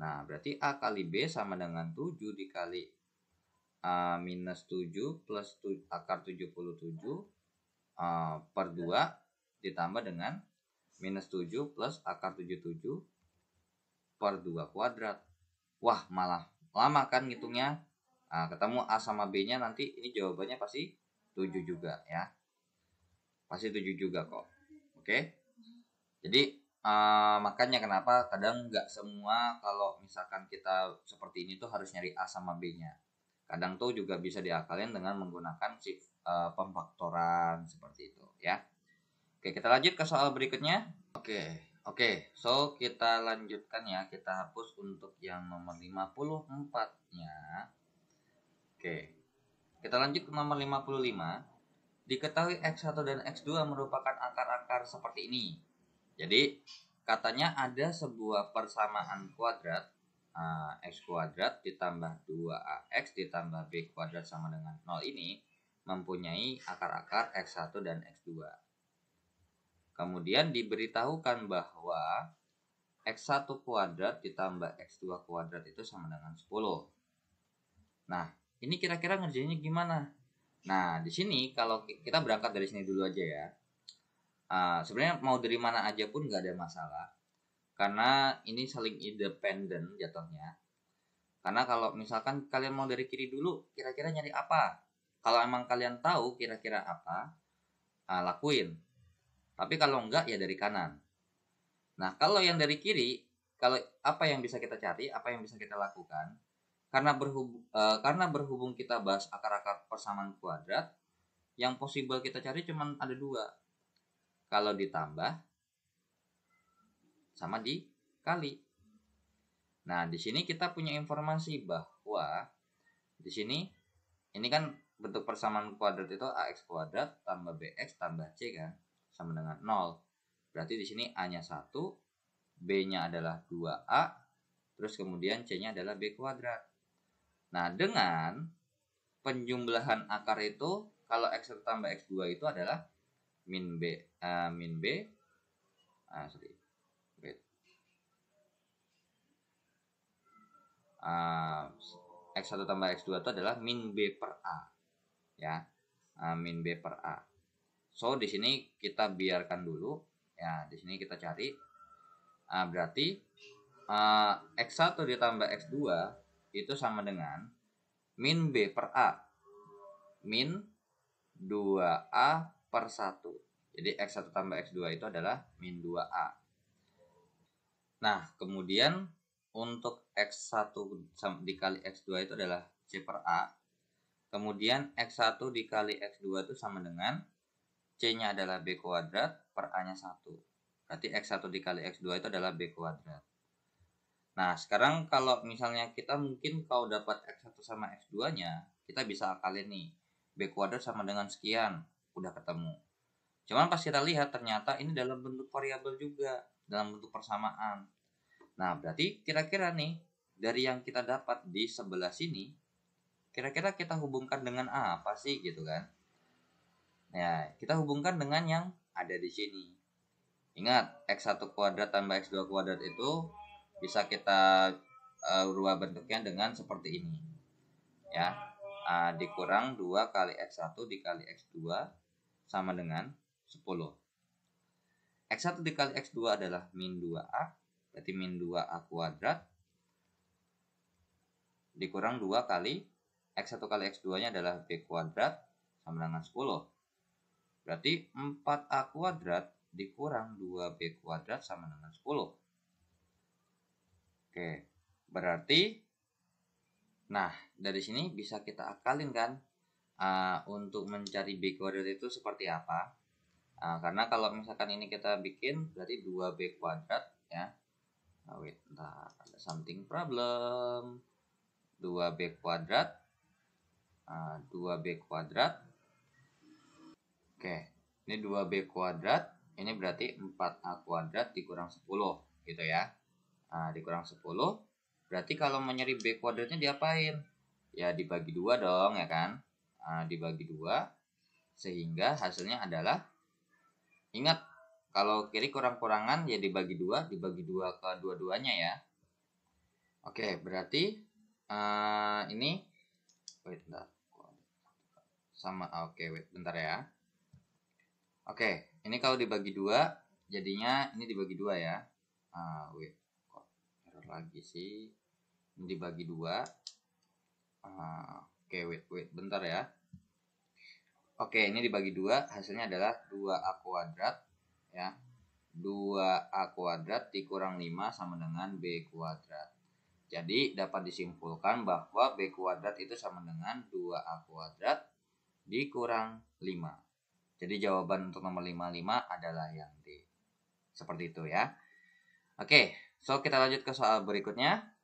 Nah, berarti A kali B sama dengan 7 dikali minus 7 plus akar 77 per 2 ditambah dengan minus 7 plus akar 77 per 2 kuadrat. Wah, malah lama kan ngitungnya. Ketemu A sama B-nya nanti ini jawabannya pasti 7 juga ya. Pasti 7 juga kok. Oke? Jadi makanya kenapa kadang nggak semua kalau misalkan kita seperti ini tuh harus nyari A sama B-nya. Kadang tuh juga bisa diakalin dengan menggunakan pemfaktoran seperti itu ya. Oke, kita lanjut ke soal berikutnya. Oke, so kita lanjutkan ya, kita hapus untuk yang nomor 54-nya. Oke, kita lanjut ke nomor 55. Diketahui X1 dan X2 merupakan akar-akar seperti ini. Jadi, katanya ada sebuah persamaan kuadrat, X kuadrat ditambah 2AX ditambah B kuadrat sama dengan 0 ini mempunyai akar-akar X1 dan X2. Kemudian diberitahukan bahwa X1 kuadrat ditambah X2 kuadrat itu sama dengan 10. Nah, ini kira-kira ngerjainnya gimana? Nah, di sini kalau kita berangkat dari sini dulu aja ya. Sebenarnya mau dari mana aja pun nggak ada masalah. Karena ini saling independen jatuhnya. Karena kalau misalkan kalian mau dari kiri dulu, kira-kira nyari apa? Kalau emang kalian tahu kira-kira apa, lakuin. Tapi kalau enggak ya dari kanan. Nah, kalau yang dari kiri, kalau apa yang bisa kita cari, apa yang bisa kita lakukan? Karena berhubung kita bahas akar-akar persamaan kuadrat, yang possible kita cari cuma ada dua. Kalau ditambah sama dikali. Nah, di sini kita punya informasi bahwa di sini ini kan bentuk persamaan kuadrat itu ax kuadrat tambah bx tambah c kan sama dengan 0. Berarti di sini A-nya 1, B-nya adalah 2A, terus kemudian C-nya adalah B kuadrat. Nah, dengan penjumlahan akar itu, kalau X1 tambah X2 itu adalah min B, X1 tambah X2 itu adalah min B per A. Ya, min B per A. So, di sini kita biarkan dulu. Ya, di sini kita cari. Berarti X1 ditambah X2 itu sama dengan min B per A. Min 2A per 1. Jadi X1 tambah X2 itu adalah min 2A. Nah, kemudian untuk X1 dikali X2 itu adalah C per A. Kemudian X1 dikali X2 itu sama dengan C-nya adalah B kuadrat per A-nya 1. Berarti X1 dikali X2 itu adalah B kuadrat. Nah, sekarang kalau misalnya kita mungkin kalau dapat X1 sama X2-nya, kita bisa akalin nih. B kuadrat sama dengan sekian, udah ketemu. Cuman pas kita lihat ternyata ini dalam bentuk variabel juga, dalam bentuk persamaan. Nah, berarti kira-kira nih, dari yang kita dapat di sebelah sini, kira-kira kita hubungkan dengan apa sih gitu kan? Ya, kita hubungkan dengan yang ada di sini. Ingat, X1 kuadrat tambah X2 kuadrat itu bisa kita rubah bentuknya dengan seperti ini. Ya, dikurang 2 kali X1 dikali X2 sama dengan 10. X1 dikali X2 adalah min 2A, berarti min 2A kuadrat dikurang 2 kali X1 kali X2-nya adalah B kuadrat sama dengan 10. Berarti 4A kuadrat dikurang 2B kuadrat sama dengan 10. Oke, berarti nah dari sini bisa kita akalin kan untuk mencari B kuadrat itu seperti apa. Karena kalau misalkan ini kita bikin berarti 2B kuadrat ya. Wait, bentar, ada something problem. 2B kuadrat 2B kuadrat. Oke, ini 2B kuadrat, ini berarti 4A kuadrat dikurang 10 gitu ya. Dikurang 10, berarti kalau mau nyari B kuadratnya diapain? Ya dibagi 2 dong ya kan. Dibagi 2, sehingga hasilnya adalah, ingat kalau kiri kurang-kurangan ya dibagi 2 ke dua-duanya ya. Oke, berarti ini wait bentar. Sama wait bentar ya. Oke, ini kalau dibagi 2 jadinya ini dibagi 2 ya. Wait, kok error lagi sih. Ini dibagi 2. Wait bentar ya. Oke, ini dibagi 2, hasilnya adalah 2A kuadrat ya. 2A kuadrat dikurang 5 sama dengan B kuadrat. Jadi dapat disimpulkan bahwa B kuadrat itu sama dengan 2A kuadrat dikurang 5. Jadi jawaban untuk nomor 55 adalah yang D. Seperti itu ya. Oke, so kita lanjut ke soal berikutnya.